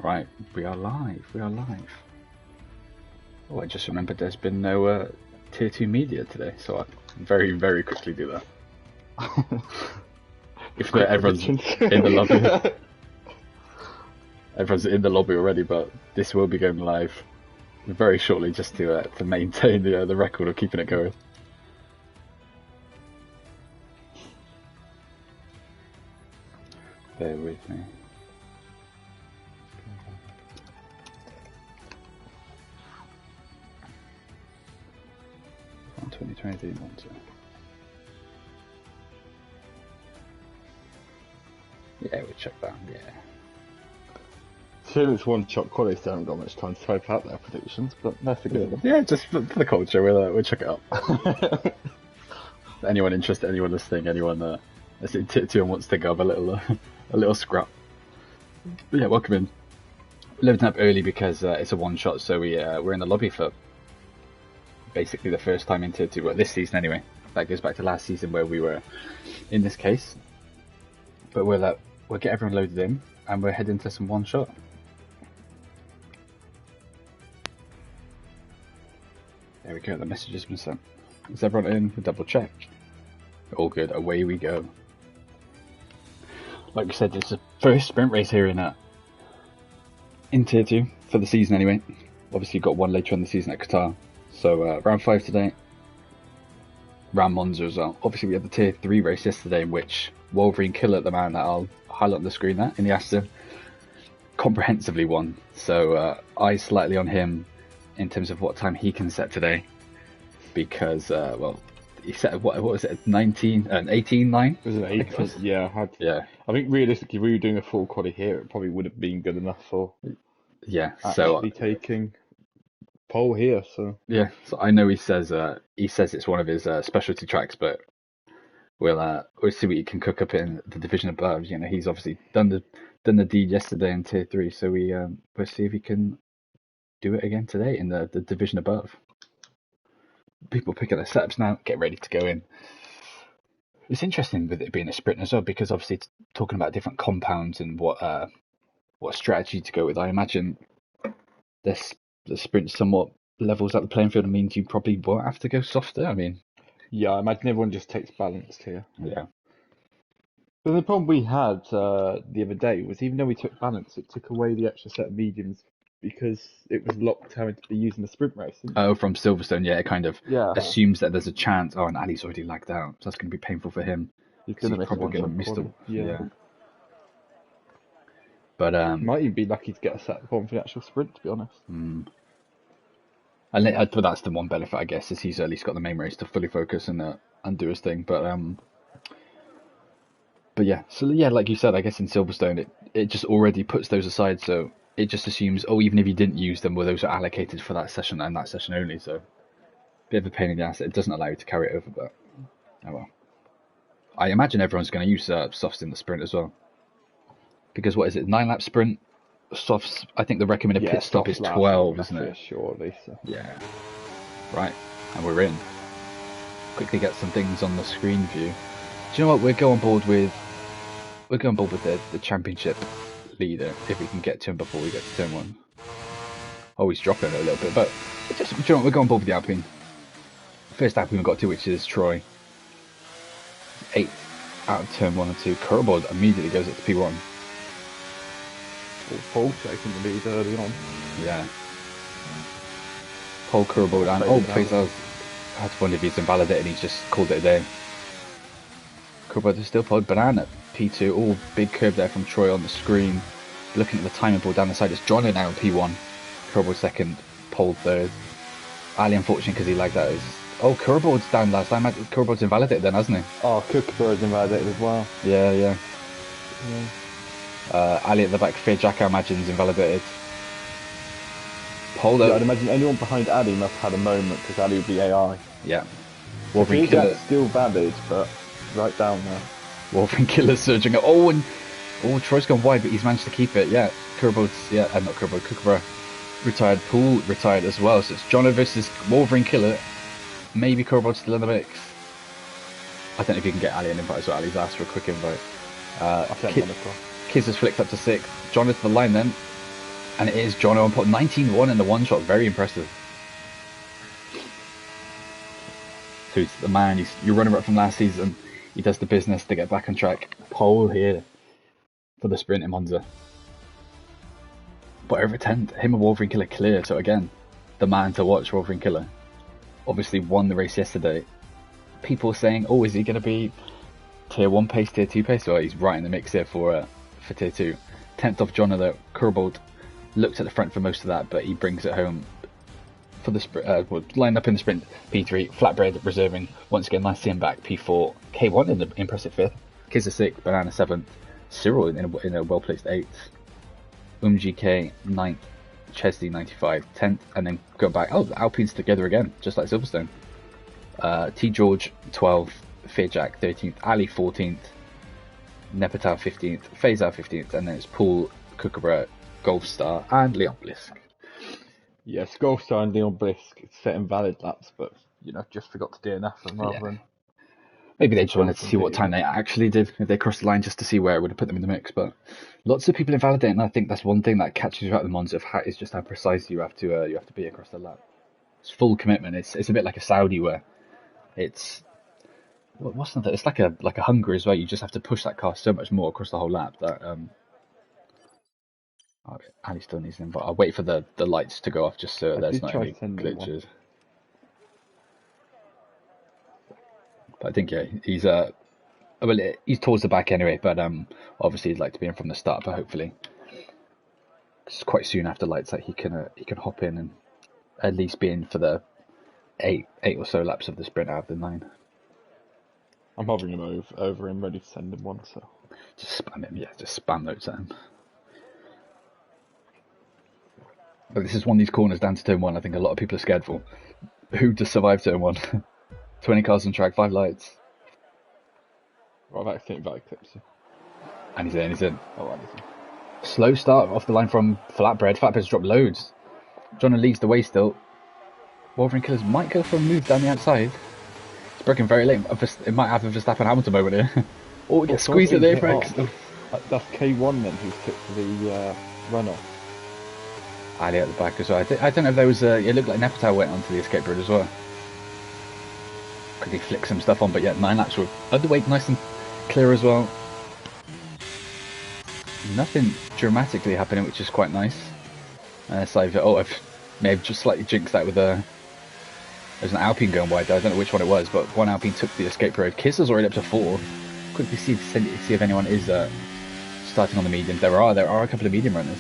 Right, we are live. We are live. Oh, I just remembered there's been no tier 2 media today, so I very, very quickly do that. If not, everyone's in the lobby. Everyone's in the lobby already, but this will be going live very shortly, just to maintain the record of keeping it going. Bear with me. 2023 Monza. Yeah, we'll check that. Yeah. Sure, it's one-shot quality, so I haven't got much time to type out their predictions, but that's a good one. Yeah, just for the culture, we'll check it out. Anyone interested? Anyone listening? Anyone that's in tier 2 and wants to go have a little scrap? But yeah, welcome in. Loading up early because it's a one-shot, so we're in the lobby for basically the first time in tier 2, well, this season anyway. That goes back to last season where we were in this case. But we'll get everyone loaded in and we're heading to some one-shot. There we go, the message has been sent. Is everyone in? We'll double check. All good, away we go. Like we said, it's the first sprint race here in tier 2 for the season anyway. Obviously got one later on the season at Qatar. So round 5 today, round Monza as well. Obviously we had the tier 3 race yesterday in which Wolverine Killer, the man that I'll highlight on the screen there in the Aston, comprehensively won. So eyes slightly on him in terms of what time he can set today, because well, he set what was it, 18-9? Was it 8? Yeah, yeah. I think realistically, if we were doing a full quality here, it probably would have been good enough for actually taking pole here. So yeah, so I know he says it's one of his specialty tracks, but we'll see what he can cook up in the division above. You know, he's obviously done the deed yesterday in tier 3, so we'll see if he can do it again today in the division above. People picking their setups now, get ready to go in. It's interesting with it being a sprint as well, because obviously it's talking about different compounds and what strategy to go with. I imagine the sprint somewhat levels out the playing field and means you probably won't have to go softer. I mean, yeah, I imagine everyone just takes balanced here. Yeah. But the problem we had the other day was, even though we took balance, it took away the extra set of mediums because it was locked having to be using the sprint race. Oh, from Silverstone, yeah, it kind of assumes that there's a chance. Oh, and Ali's already lagged out, so that's going to be painful for him. He's probably going to miss the yeah. But might even be lucky to get a set on for the actual sprint, to be honest. And but that's the one benefit, I guess, is he's at least got the main race to fully focus and do his thing. But yeah, so yeah, like you said, I guess in Silverstone it just already puts those aside, so it just assumes, oh, even if you didn't use them, well, those are allocated for that session and that session only. So bit of a pain in the ass. It doesn't allow you to carry it over, but oh well. I imagine everyone's going to use softs in the sprint as well, because what is it, 9-lap sprint? Softs, I think the recommended pit stop is 12, isn't it? Surely. So. Yeah. Right, and we're in. Quickly get some things on the screen view. Do you know what? We'll go on board with the championship leader if we can get to him before we get to turn 1. Oh, he's dropping a little bit, but just, do you know what? We'll go on board with the Alpine. First Alpine we got to, which is Troy. 8th out of turn 1 and 2. Curbold immediately goes up to P1. Paul taking the lead early on. Yeah. Paul Curbold and please, I had to wonder if he's invalidated. He's just called it a day. Curbold is still pulled. Banana P2. Oh, big curve there from Troy on the screen. Looking at the timing board down the side, it's Johnny now in P1. Curbold 2nd, Paul 3rd. Ali, unfortunately, because he lagged out. Curbold's down last time. Curbold's invalidated then, hasn't he? Oh, Kookaburra's invalidated as well. Yeah. Ali at the back, Fear Jack, I imagine, is invalidated. Paul, I'd imagine anyone behind Ali must have had a moment, because Ali would be AI. Yeah. Wolverine Killer still valid, but right down there. Wolverine Killer surging up. Oh, Troy's gone wide, but he's managed to keep it. Yeah, Kookaburra retired. Poole retired as well. So it's Jono versus Wolverine Killer. Maybe Kookaburra's still in the mix. I don't know if you can get Ali an invite as well. Ali's asked for a quick invite. Kiz has flicked up to 6th. John is to the line then. And it is John Owen put 19-1 in the one shot. Very impressive. So he's the man. You're running up from last season. He does the business to get back on track. Pole here for the sprint in Monza. But over 10, him and Wolverine Killer clear. So again, the man to watch, Wolverine Killer. Obviously won the race yesterday. People saying, oh, is he going to be tier 1 pace, tier 2 pace? Well, he's right in the mix here for tier 2. 10th off John, though. Kurbold looked at the front for most of that, but he brings it home for the sprint. Lined up in the sprint. P3, Flatbread reserving. Once again, nice to see him back. P4, K1 in the impressive 5th. Kizza 6th, Banana 7th. Cyril in a well-placed 8th. GK 9th. Chesley 95, 10th, and then go back. Oh, the Alpines together again, just like Silverstone. T George 12th, Fearjack 13th, Ali 14th, Nepatal 15th, Faisal 15th, and then it's Paul, Kookaburra, Golfstar, and Leon Blisk. Yes, Golfstar and Leon Blisk set invalid laps, but just forgot to DNF them rather than. Maybe they just wanted to see what time they actually did if they crossed the line, just to see where it would have put them in the mix. But lots of people invalidate, and I think that's one thing that catches you out of the Monza is just how precise you have to be across the lap. It's full commitment. It's a bit like a Saudi where it's what's that? It's like a Hungary as well. You just have to push that car so much more across the whole lap that Ali still needs them. But I'll wait for the lights to go off just so there's not any glitches. But I think he's he's towards the back anyway. But obviously he'd like to be in from the start. But hopefully, it's quite soon after lights that he can hop in and at least be in for the eight or so laps of the sprint out of the 9. I'm hovering him over him, ready to send him one. So just spam him, just spam those at him. But this is one of these corners down to turn 1. I think a lot of people are scared for. Who just survived turn 1? 20 cars on track, 5 lights. Well, I've accidentally clipped you. And he's in. Oh, and he's in. Slow start off the line from Flatbread. Flatbread's dropped loads. John leads the way still. Wolverine Killers might go for a move down the outside. It's broken very late. It might have a Verstappen Hamilton moment here. Oh, it gets squeezed at the apex. That's K1 then who's took the runoff. Ali at the back as well. I don't know if there was it looked like Nepatal went onto the escape road as well. Could he flick some stuff on? But yeah, 9 laps were underweight, nice and clear as well. Nothing dramatically happening, which is quite nice. I may have just slightly jinxed that with there's an Alpine going wide there. I don't know which one it was, but one Alpine took the escape road. Kisser's already up to 4. Quickly see if anyone is starting on the medium. There are a couple of medium runners.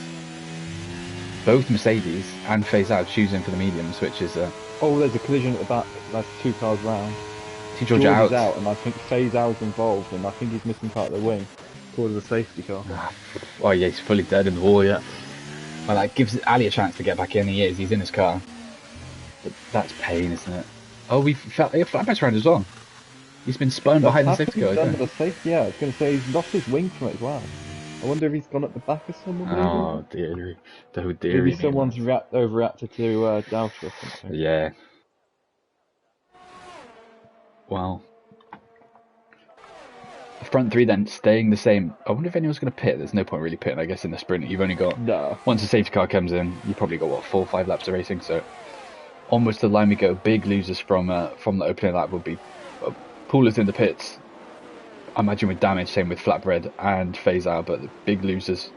Both Mercedes and Faisal choosing for the mediums, which is oh, there's a collision at the back. That's 2 cars round. George out, and I think Faisal's involved, and I think he's missing part of the wing. Cause a safety car. Oh yeah, he's fully dead in the wall, yeah. Well, that gives Ali a chance to get back in. He's in his car. But that's pain, isn't it? Oh, Flatbread's round as well. He's been spun behind the safety car. Yeah, I was going to say he's lost his wing from it as well. I wonder if he's gone at the back of someone. Oh dear, maybe someone's overreacted to Dalsha or something. Yeah. Well, the front 3 then staying the same. I wonder if anyone's going to pit. There's no point really pitting, I guess, in the sprint. You've only got once the safety car comes in, you probably got 4 or 5 laps of racing. So onwards to the line we go. Big losers from the opening lap would be Poolers in the pits. I imagine with damage, same with Flatbread and Faisal, but the big losers.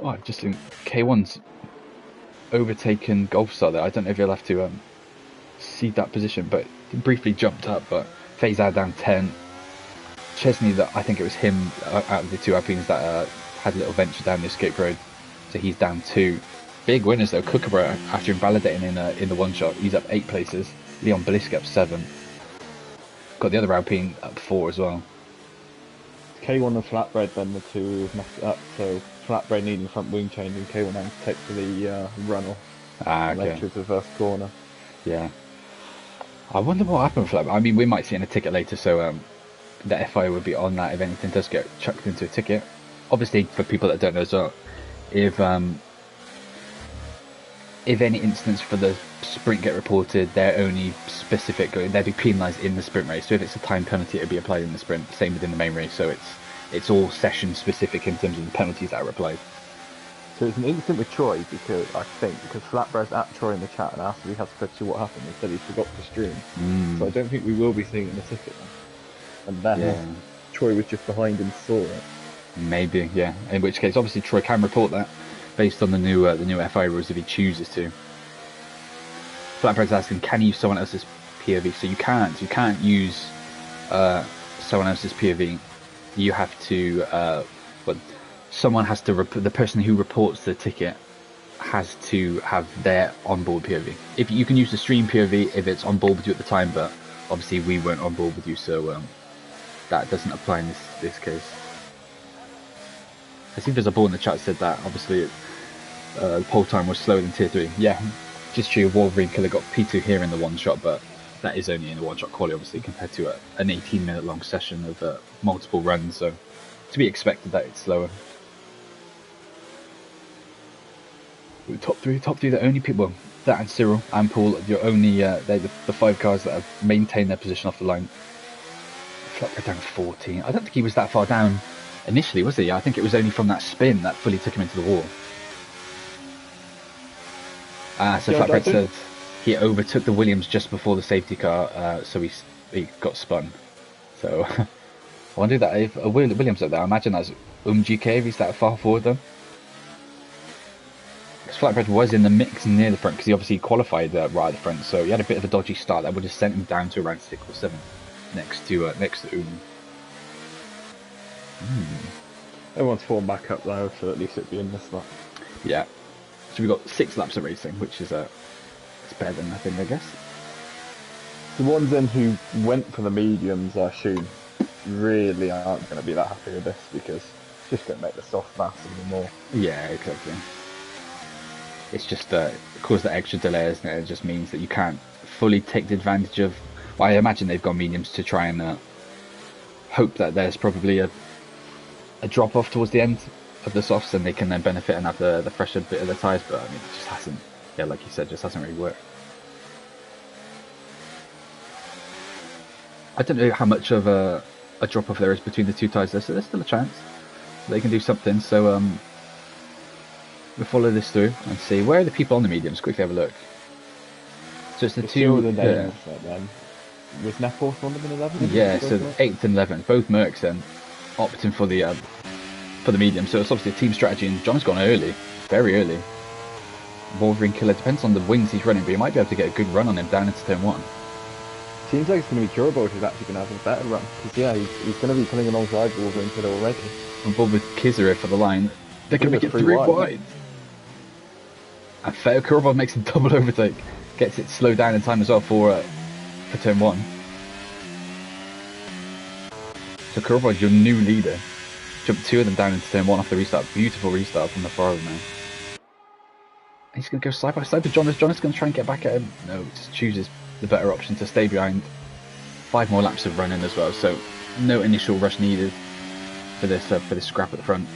Oh, just in K1's overtaken Golfstar there. I don't know if you'll have to see that position, but briefly jumped up. But Faisal down 10. Chesney, that I think it was him out of the 2 Alpines that had a little venture down the escape road, so he's down 2. Big winners though. Kookaburra, after invalidating in the one shot, he's up 8 places. Leon Blisk up 7. Got the other Alpine up 4 as well. K1 and Flatbread then the 2 who've messed it up. So Flatbread needing the front wing change and K1 having to take for the runoff. Okay. Left to the first corner. Yeah. I wonder what happened with Flatbread. I mean, we might see in a ticket later, so the FI would be on that if anything does get chucked into a ticket. Obviously, for people that don't know as well, if any incidents for the sprint get reported, they're only specific. They'd be penalised in the sprint race. So if it's a time penalty, it'll be applied in the sprint. Same within the main race. So it's all session specific in terms of the penalties that are applied. So it's an instant with Troy because Flatbread's at Troy in the chat and asked if he had to picture what happened and said he forgot to stream. So I don't think we will be seeing it in the ticket now. Unless Troy was just behind and saw it. Maybe, yeah. In which case, obviously, Troy can report that based on the new FI rules if he chooses to. Flatbread's asking, can you use someone else's POV? So you can't. You can't use someone else's POV. You have to. Someone has to. The person who reports the ticket has to have their onboard POV. If you can use the stream POV if it's on board with you at the time, but obviously we weren't on board with you, so that doesn't apply in this case. I see there's a ball in the chat said that obviously the poll time was slower than tier 3. Yeah, just true. Wolverine Killer got P2 here in the one shot, but that is only in the one shot quality, obviously, compared to an 18-minute long session of multiple runs. So to be expected that it's slower. Top three, the only people, that and Cyril and Paul, you're only they're the 5 cars that have maintained their position off the line. Flatbread down 14. I don't think he was that far down initially, was he? I think it was only from that spin that fully took him into the wall. So yeah, Flatbread said he overtook the Williams just before the safety car, so he got spun. So I wonder that if Williams up there, I imagine that's GK if he's that far forward though. Because Flatbread was in the mix near the front because he obviously qualified right at the front, so he had a bit of a dodgy start that would have sent him down to around 6 or 7 next to Everyone's fallen back up though, so at least it'd be in this lap. Yeah. So we've got 6 laps of racing, which is it's better than nothing, I guess. The ones then who went for the mediums, I assume, really aren't going to be that happy with this because it's just going to make the soft mass even more. Yeah, exactly. It's just caused that extra delay, isn't it? It just means that you can't fully take the advantage of. Well, I imagine they've got mediums to try and hope that there's probably a drop off towards the end of the softs, and they can then benefit and have the fresher bit of the tyres. But I mean, it just hasn't. Yeah, like you said, just hasn't really worked. I don't know how much of a drop off there is between the 2 tyres there, so there's still a chance they can do something. So we'll follow this through and see where are the people on the mediums. Quickly have a look. So it's the 2. The names then. Was Nepos one of them in 11? Yeah, so 8th and 11th, both Mercs then opting for the medium. So it's obviously a team strategy, and John's gone early, very early. Wolverine Killer depends on the wings he's running, but you might be able to get a good run on him down into turn 1. Seems like it's going to be Turbo who's actually going to have a better run, because yeah, he's going to be coming alongside Wolverine Killer already. On board with Kizera for the line. They can make it 3 wide. And fair Kurov makes a double overtake, gets it slowed down in time as well for turn 1. So Kurov, your new leader, jumped 2 of them down into turn 1 off the restart. Beautiful restart from the far over now. He's going to go side by side with Jonas. Jonas going to try and get back at him. No, just chooses the better option to stay behind. 5 more laps of running as well, so no initial rush needed for this scrap at the front.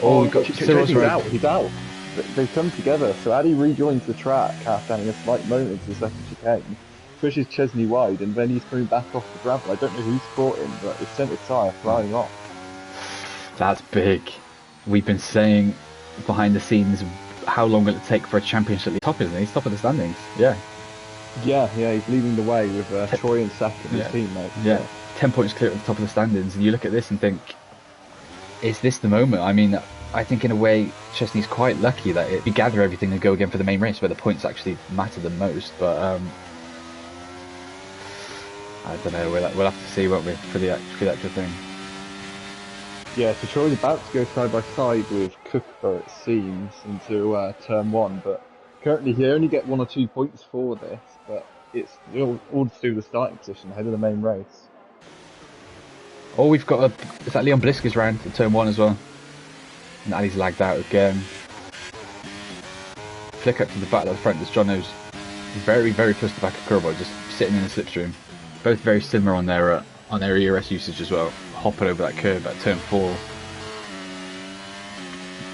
Oh, we've got Cyril's out. He's out. They've come together, so Addy rejoins the track after having a slight moment into the second chicane, pushes Chesney wide, and then he's coming back off the gravel. I don't know who's caught him, but his centre tyre flying off. That's big. We've been saying behind the scenes, how long will it take for a championship top, isn't he? He's top of the standings. Yeah. Yeah, he's leading the way with Troy in second, his teammate. Yeah, 10 points clear at the top of the standings, and you look at this and think, is this the moment? I mean, I think in a way Chesney's quite lucky that you gather everything and go again for the main race where the points actually matter the most, but I don't know, we'll have to see, won't we, for the actual thing. Yeah, so Troy's about to go side by side with Cooper, it seems, into turn 1, but currently he only get 1 or 2 points for this, but it's all to do with the starting position ahead of the main race. Oh, we've got is that Leon Blisker's round at turn 1 as well? And Ali's lagged out again. Flick up to the back of the front as John knows very, very close to the back of Curbo, just sitting in the slipstream. Both very similar on their ERS usage as well. Hopping over that curve at turn 4.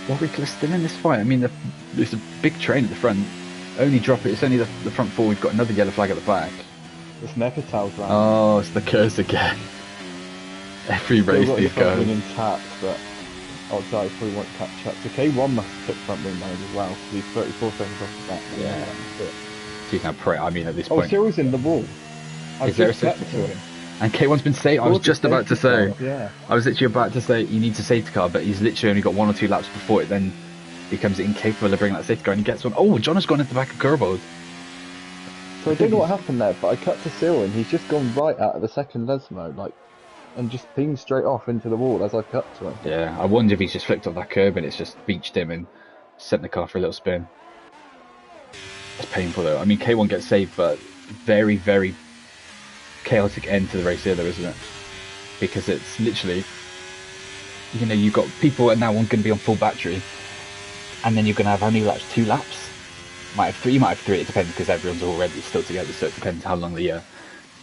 Warwick is still in this fight. I mean, there's a big train at the front. Only drop it. It's only the front 4. We've got another yellow flag at the back. It's Nefertal's round. Oh, it's the curse again. Every race these guys. Intact, but Oh, sorry, probably won't catch up. So K1 must have took front wing manage as well, because he's 34 seconds off the back. Yeah. So you can pray. I mean, at this Oh, point, Cyril's in the wall. I've is there a just cut safety to car? him. And K1's been saved. I was Scored the just about to safety say. car, yeah. I was literally about to say he needs a safety car, but he's literally only got 1 or 2 laps before it then becomes incapable of bringing that safety car, and he gets one. Oh, John has gone into the back of Kerbold. So I don't know what happened there, but I cut to Cyril and he's just gone right out of the second Lesmo, like, and just pinged straight off into the wall as I cut to him. Yeah, I wonder if he's just flicked off that curb and it's just beached him and sent the car for a little spin. That's painful though. I mean, K1 gets saved, but very, very chaotic end to the race here though, isn't it? Because it's literally, you know, you've got people are now going to be on full battery, and then you're going to have how many laps? 2 laps? Might have 3, might have 3, it depends because everyone's already still together, so it depends how long the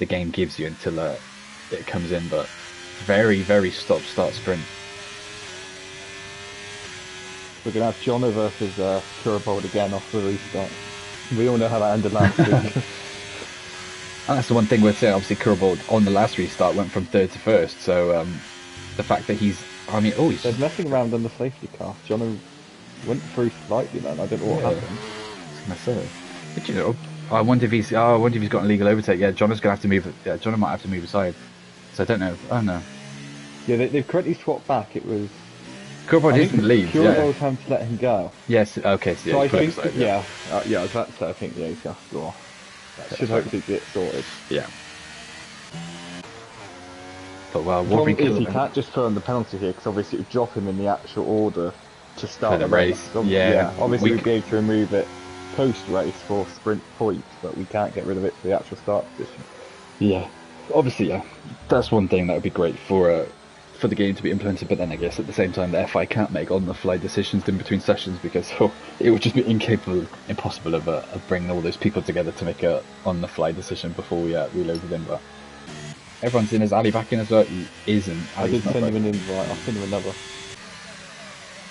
game gives you until it comes in, but very, very stop-start sprint. We're going to have Jono versus Kurabold again off the restart. We all know how that ended last week. And that's the one thing we're saying, obviously Kurabold on the last restart went from 3rd to 1st, so the fact that he's They're messing around on the safety car. Jono went through slightly then, I don't know what happened. But you know, I wonder if he's got an illegal overtake. Yeah, Jono's gonna have to move. Yeah, Jono might have to move aside. So I don't know. Oh no. Yeah, they've correctly swapped back. It was Kurabold is in the lead. Kurabold having to let him go. Yes. Okay. So, So I think, aside, yeah, I was about to say, I think he's going to score. That should hopefully get sorted. Yeah. But well, The problem is he can't just throw in the penalty here because obviously it would drop him in the actual order to start the race. So, yeah. Obviously we'd be able to remove it post-race for sprint points, but we can't get rid of it for the actual start position. Yeah. Obviously, yeah. That's one thing that would be great for the game to be implemented. But then I guess at the same time, the FI can't make on-the-fly decisions in between sessions because it would just be impossible of bringing all those people together to make a on-the-fly decision before we reloaded in. But everyone's in. Is Ali back in as well? He isn't. I did send him an invite. I'll send him another.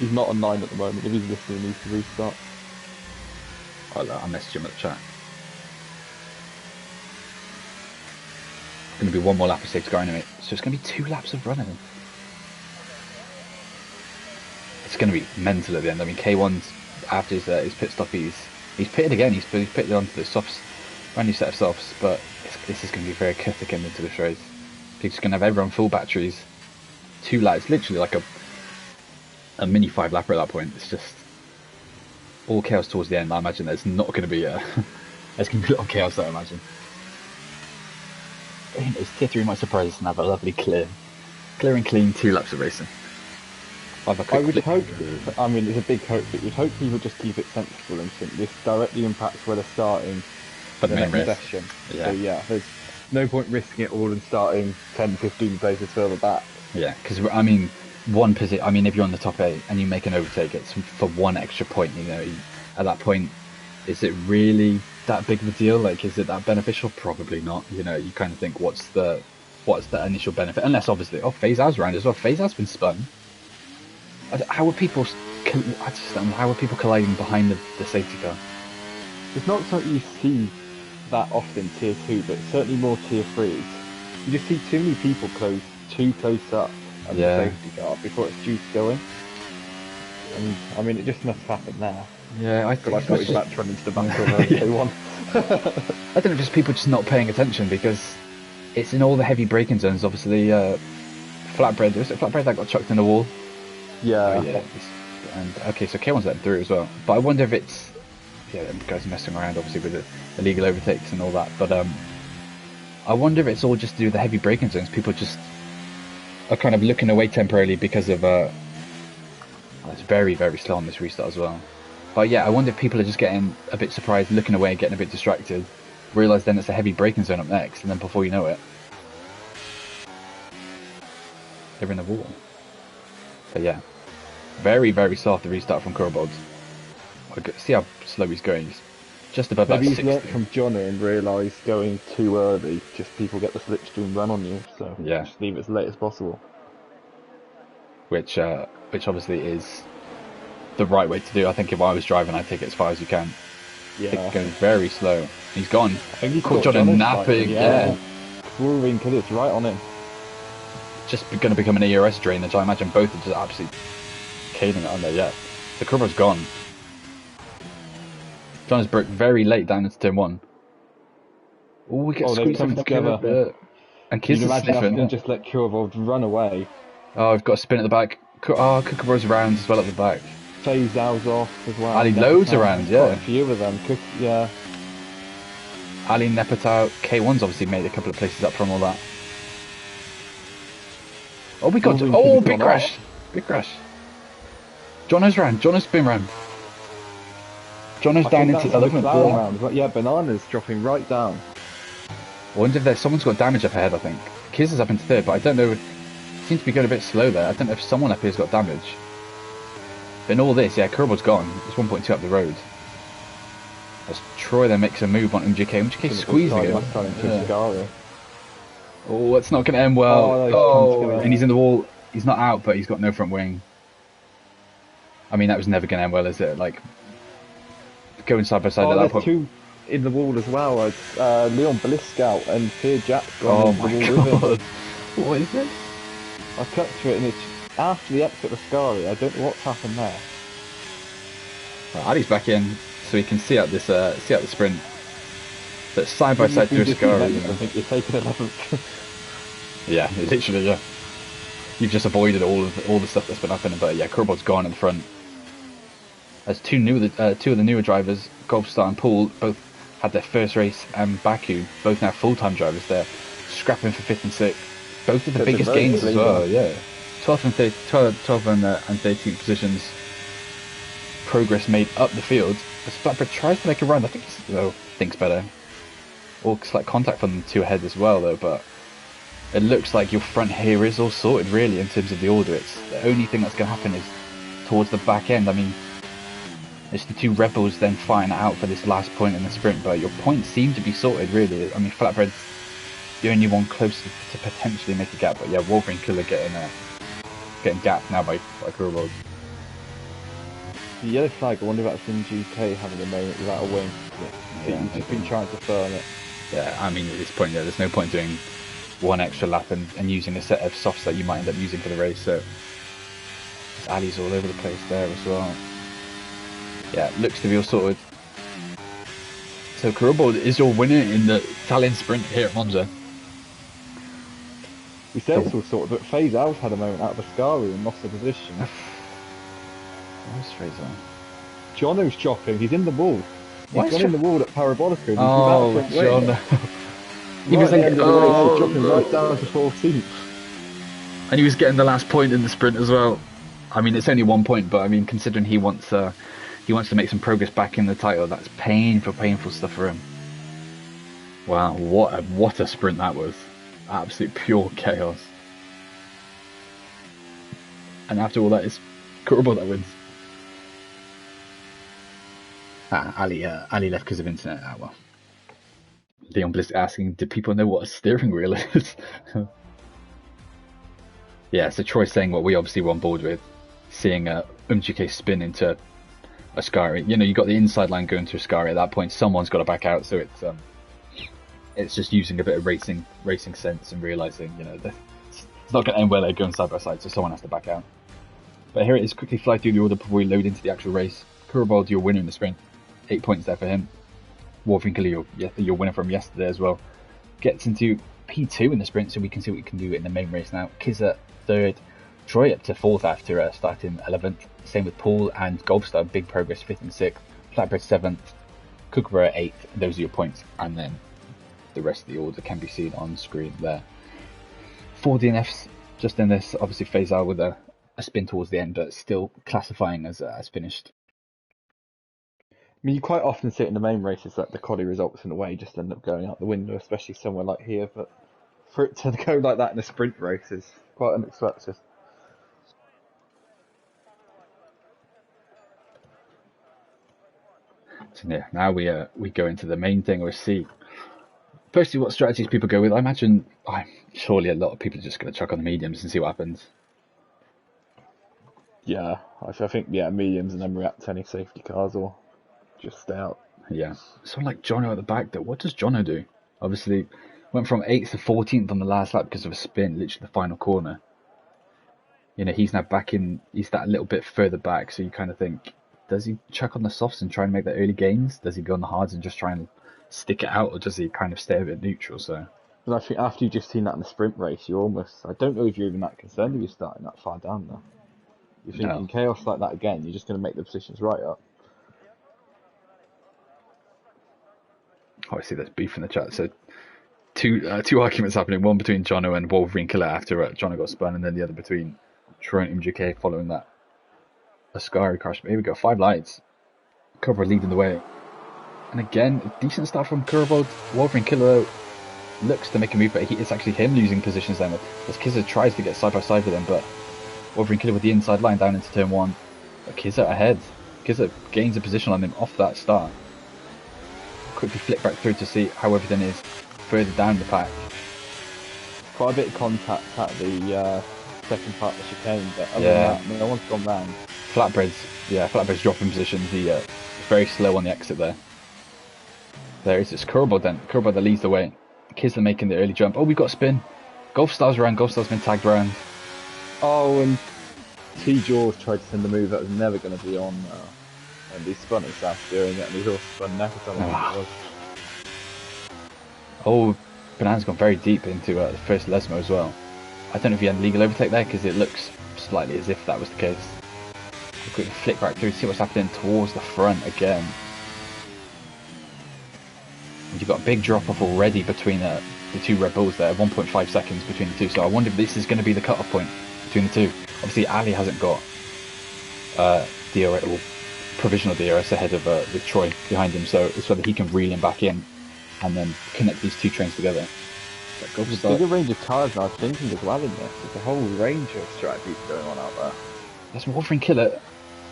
He's not online at the moment. If he's listening, he needs to restart. I messaged him at the chat. It's going to be one more lap of safety car anyway, so it's going to be 2 laps of running. It's going to be mental at the end. I mean, K1's after his pit stop, he's pitted again. He's pitted onto the softs, brand new set of softs. But this is going to be very chaotic end into this race. He's just going to have everyone full batteries, 2 laps, literally like a mini 5 lapper at that point. It's just all chaos towards the end. I imagine there's not going to be there's going to be a lot of chaos there, I imagine. It's tier 3 might surprise us and have a lovely clear and clean 2 laps of racing. I would hope, I mean it's a big hope, but you'd hope people just keep it sensible and think this directly impacts where they're starting for the next race. session. Yeah. So yeah, there's no point risking it all and starting 10-15 places further back. Yeah, because I mean, if you're on the top 8 and you make an overtake, it's for 1 extra point. You know, at that point, is it really that big of a deal? Like, is it that beneficial? Probably not. You know, you kind of think, what's the initial benefit? Unless obviously, Faisal's around as well. Faisal's been spun. How are people? I just don't know. How are people colliding behind the safety car? It's not something you see that often tier 2, but certainly more tier 3s. You just see too many people too close up on the safety car before it's due to go in. And I mean, it just must happen now. Yeah, I thought he's about to run into the back of K1. I don't know, just people just not paying attention because it's in all the heavy braking zones. Obviously, Flatbread. Was it Flatbread that got chucked in the wall? Yeah. Oh, yeah. And okay, so K1's letting through as well. But I wonder if it's them guys are messing around obviously with the illegal overtakes and all that. But I wonder if it's all just to do with the heavy braking zones. People just are kind of looking away temporarily because of it's very, very slow on this restart as well. But yeah, I wonder if people are just getting a bit surprised, looking away, getting a bit distracted, realise then it's a heavy braking zone up next, and then before you know it, they're in the wall. But yeah, very, very soft the restart from Kurabold. See how slow he's going. He's just above Maybe that 60. he's learnt from Johnny and realised going too early, just people get the slipstream run on you, so just leave it as late as possible. Which obviously is the right way to do. I think if I was driving, I'd take it as far as you can. Yeah. It's going very slow. He's gone. I think he's caught John napping. Yeah. Swerving because it's right on him. Just going to become an ERS drainage. I imagine both are just absolutely caning it on there, yeah. The cover's gone. John's broke very late down into turn 1. Oh, we get squeezed come together. And Can Kiz you is imagine us sniffing. can just let Kurovov run away? Oh, we've got a spin at the back. Oh, Kookaburra's around as well at the back. Phase Al's off as well. Ali loads around, yeah. Quite a few of them. Yeah. Ali Nepatau. K1's obviously made a couple of places up from all that. Oh, we got... Oh, big crash. Big crash. Jono's round. Jono's spin round. Jono's down into element 4. Yeah, Banana's dropping right down. I wonder if someone's got damage up ahead, I think. Kiz is up into 3rd, but I don't know... Seems to be going a bit slow there. I don't know if someone up here's got damage. But in all this, yeah, Kurobol's gone. It's 1.2 up the road. As Troy then makes a move on MJK. MJK squeezing it. Yeah. Oh, it's not going to end well. And he's in the wall. He's not out, but he's got no front wing. I mean, that was never going to end well, is it? Like, going side by side at that point. Two in the wall as well. Leon Bliskout and Pierre Jack. Oh my god. What is it? I cut through it and it's after the exit of Ascari. I don't know what's happened there. Right, Ali's back in, so he can see out this the sprint. But side by side through Ascari. I think you're taking 11th. Yeah, literally, yeah. You've just avoided all the stuff that's been happening, but yeah, Kurobol's gone in front. As two of the newer drivers, Golfstar and Poole, both had their first race, and Baku, both now full-time drivers there, scrapping for 5th and 6th. Both of the biggest gains as well, yeah. 12th and 13th positions. Progress made up the field. As Flatbread tries to make a run, I think he thinks better. Or slight contact from them 2 ahead as well, though, but it looks like your front here is all sorted, really, in terms of the order. It's the only thing that's going to happen is towards the back end. I mean, it's the 2 Rebels then fighting it out for this last point in the sprint, but your points seem to be sorted, really. I mean, Flatbread's the only one close to potentially make a gap, but yeah, Wolverine Killer getting gapped now by Kurobo. The yellow flag, I wonder if that's in GK having a moment without a wing. Yeah, he's just been trying to firm it. Yeah, I mean, at this point, there's no point doing one extra lap and using a set of softs that you might end up using for the race, so Ali's all over the place there as well. Yeah, looks to be all sorted. So Kurobo is your winner in the Italian sprint here at Monza. We said it's all sorted, but Phase Al's had a moment out of Ascari and lost the position. Where's Fraser? Jono's chopping, he's in the wall. He's gone in the wall at Parabolica. Oh, Jono. He was dropping right down to 14th. And he was getting the last point in the sprint as well. I mean, it's only 1 point, but I mean, considering he wants to make some progress back in the title, that's painful stuff for him. Wow, what a sprint that was. Absolute pure chaos. And after all that, it's Kurobo that wins. Ali left because of internet. Well. Leon Bliss asking, do people know what a steering wheel is? Yeah, so Troy's saying what we obviously were on board with, seeing MGK spin into Ascari. You know, you got the inside line going to Ascari. At that point, someone's got to back out. So it's just using a bit of racing sense and realizing, you know, it's not going to end well. They're going side by side, so someone has to back out. But here it is. Quickly fly through the order before we load into the actual race. Kurobold, your winner in the sprint. 8 points there for him. Warfinkel, your winner from yesterday as well, gets into P2 in the sprint, so we can see what we can do in the main race now. Kizza 3rd, Troy up to 4th after starting 11th. Same with Poole and Golfstar, big progress 5th and 6th. Flatbread 7th, Kookaburra 8th. Those are your points, and then the rest of the order can be seen on screen there. 4 DNFs just in this, obviously phase out with a spin towards the end, but still classifying as finished. I mean, you quite often see it in the main races that the quali results in a way just end up going out the window, especially somewhere like here. But for it to go like that in a sprint race is quite unexpected. So yeah, now we go into the main thing. We see firstly what strategies people go with. I imagine surely a lot of people are just going to chuck on the mediums and see what happens. Yeah, I think mediums and then react to any safety cars or just stay out. Yeah, someone like Jono at the back though. What does Jono do? Obviously, went from 8th to 14th on the last lap because of a spin, literally the final corner. he's now back in. He's that little bit further back, so you kind of think, does he chuck on the softs and try and make the early gains? Does he go on the hards and just try and stick it out, or does he kind of stay a bit neutral? So But I think after you've just seen that in the sprint race, you're almost. I don't know if you're even that concerned if you're starting that far down there. You're thinking no. chaos like that again, you're just going to make the positions right up. Oh, I see there's beef in the chat. So two arguments happening. One between Jono and Wolverine Killer after Jono got spun, and then the other between Troy and MGK following that Ascari crash. But here we go. 5 lights. Curveball leading the way. And again, a decent start from Curveball. Wolverine Killer looks to make a move, but it's actually him losing positions then. As Kizza tries to get side by side with him, but Wolverine Killer with the inside line down into turn 1. But Kizza ahead. Kizza gains a position on him off that start. Quickly flick back through to see how everything is further down the pack. Quite a bit of contact at the second part of the chicane, but other Yeah. than that, no one's gone round. Flatbread's dropping positions. He very slow on the exit there. There is this Curveball then. Curveball that leads the way. Kizza making the early jump. Oh, we've got a spin. Golf Star's around. Golf Star's been tagged around. Oh, and T. George tried to send a move that was never going to be on, and he spun himself doing it, and he's also spun Nefertari on it. Oh, Banana's gone very deep into the first Lesmo as well. I don't know if he had legal overtake there, because it looks slightly as if that was the case. We'll quickly flick back through, see what's happening towards the front again. And you've got a big drop off already between the two Red Bulls there, 1.5 seconds between the two. So I wonder if this is going to be the cut-off point between the two. Obviously, Ali hasn't got DRS, or provisional DRS ahead of with Troy behind him, so it's whether he can reel him back in and then connect these two trains together. There's a bigger range of cars than I was thinking as well in this. There's a whole range of strategies going on out there. That's Wolverine Killer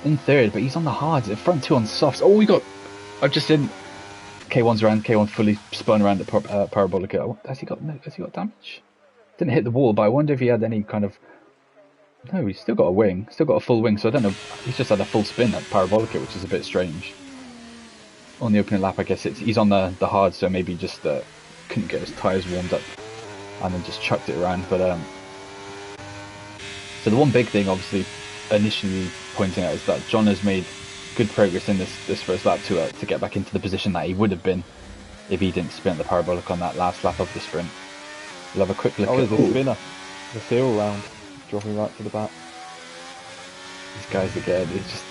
in third, but he's on the hards. The front two on softs. Oh, I've just seen K1's around. K1 fully spun around the Parabolica. Oh, has he got damage? Didn't hit the wall, but I wonder if he had any kind of. No, he's still got a wing. Still got a full wing, so I don't know. He's just had a full spin at Parabolica, which is a bit strange. On the opening lap, I guess he's on the hard, so maybe he just couldn't get his tyres warmed up and then just chucked it around. But so the one big thing, obviously, initially pointing out is that John has made good progress in this first lap to get back into the position that he would have been if he didn't spin the Parabolic on that last lap of the sprint. We'll have a quick look at the spinner. The seal round, dropping right to the back. These guys again, it's just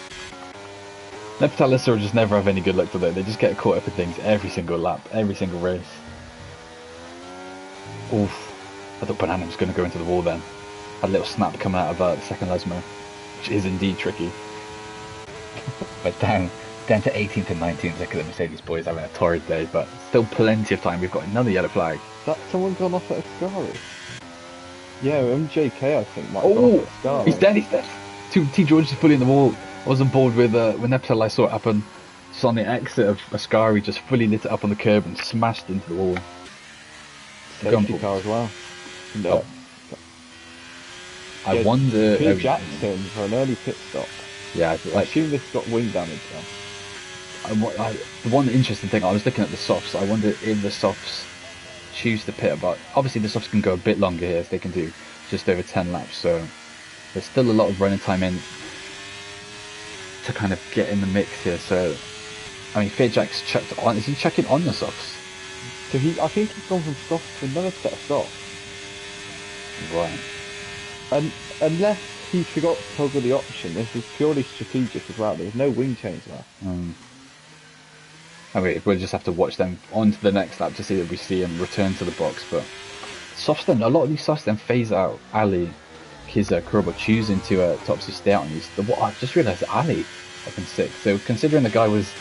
Neptalissa just never have any good luck, do they? They just get caught up in things every single lap, every single race. Oof. I thought Banana was going to go into the wall then. Had a little snap coming out of the second Lesmo, which is indeed tricky. But down to 18th and 19th. Look at the Mercedes boys having a torrid day, but still plenty of time. We've got another yellow flag. That someone gone off at Ascari? Yeah, MJK I think might have gone off at Ascari. He's dead. T. George is fully in the wall. I was on board with Neptel. I saw it happen. Just on the exit of Ascari, just fully lit it up on the curb and smashed into the wall. Safety car as well. No. I wonder. Peter Jackson for an early pit stop. Yeah, I assume this got wing damage though. The one interesting thing, I was looking at the softs. I wonder if the softs choose to pit about. Obviously, the softs can go a bit longer here, as they can do just over 10 laps. So there's still a lot of running time in to kind of get in the mix here. So I mean, Fear Jack's checked on. Is he checking on the softs? So I think he's gone from softs to another set of softs. Right. And unless he forgot to toggle the option, this is purely strategic as well. There's no wing change there. I mean, we'll just have to watch them on to the next lap to see if we see him return to the box. But softs then, a lot of these softs then phase out. Ali, Kizza, Kurbo choosing to obviously stay out on these. I just realised Ali up in 6th. So considering the guy was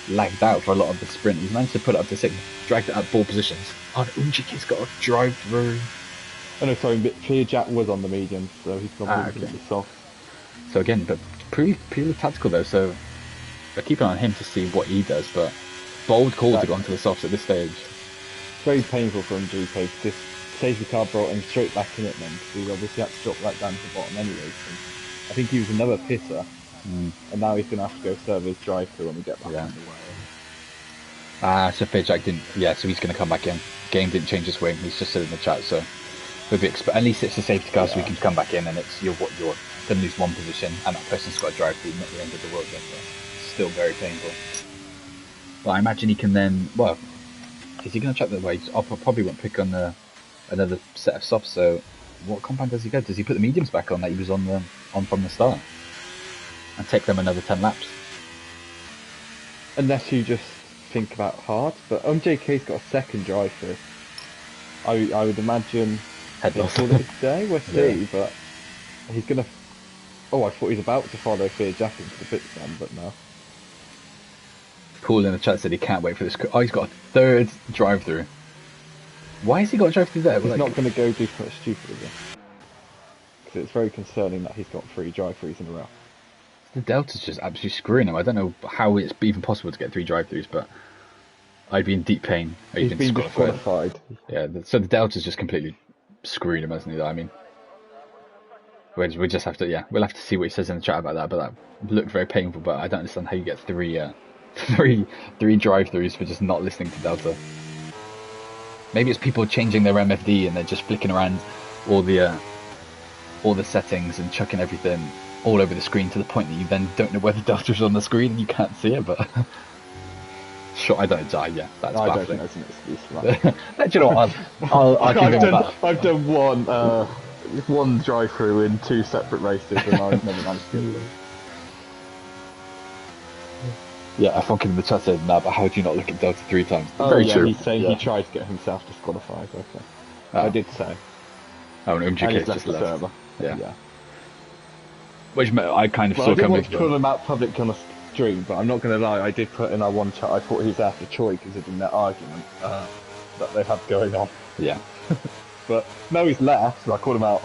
lagged out for a lot of the sprint, he's managed to put it up to 6th, dragged it at 4 positions. Oh, Unjiki's got a drive through. Oh no, sorry, but Fear Jack was on the medium, so he's gone completely soft. So again, but purely tactical though, so I keep an eye on him to see what he does, but bold call to go onto the softs at this stage. It's very painful for him to take this safety car brought him straight back in it then, because he obviously had to drop right down to the bottom anyway. So I think he was another pitter, and now he's going to have to go serve his drive through when we get back on the way. So Fear Jack didn't, so he's going to come back in. Game didn't change his wing, he's just said in the chat, so At least it's a safety car, so we Yeah. can come back in, and you're going to lose one position, and that person's got to drive through. Not the end of the world, yet, but still very painful. But I imagine he can then. Well, is he going to check the way? I probably won't pick on another set of softs. So, what compound does he go? Does he put the mediums back on that he was on from the start, and take them another 10 laps? Unless you just think about hard, but JK's got a second drive through. I would imagine Head he'll loss. call it a day, we'll see, Yeah. but he's gonna. Oh, I thought he was about to follow Fear Jack into the pit stand, but no. Paul in the chat said he can't wait for this. Oh, he's got a third drive-through. Why has he got a drive-through there? He's not going to go do something stupid again. Because it's very concerning that he's got 3 drive-throughs in a row. The Delta's just absolutely screwing him. I don't know how it's even possible to get 3 drive-throughs, but I'd be in deep pain. He's been disqualified. Yeah, so the Delta's just completely screwed him, hasn't he? I mean, we just have to, we'll have to see what he says in the chat about that. But that looked very painful. But I don't understand how you get three drive-throughs for just not listening to Delta. Maybe it's people changing their MFD and they're just flicking around all the settings and chucking everything all over the screen to the point that you then don't know whether Delta's on the screen and you can't see it. But sure, I don't die. Yeah, that's I don't baffling. think that's an excuse. Right? Do you know what? I'll give him that. I've done one drive-through in 2 separate races, and I've never managed to get it. Yeah, I fucking in the chat said, nah, but how do you not look at Delta 3 times? Oh, Very yeah, true. he's saying he tried to get himself disqualified. Okay, I did say. Oh, and And MGK's he's just left the left. server. Yeah. Which I kind of Well, saw I didn't coming. want to put him out public on a stream, but I'm not going to lie, I did put in our one chat, I thought he was after Choi because of that argument that they had going on. Yeah. But no, he's left, so I called him out.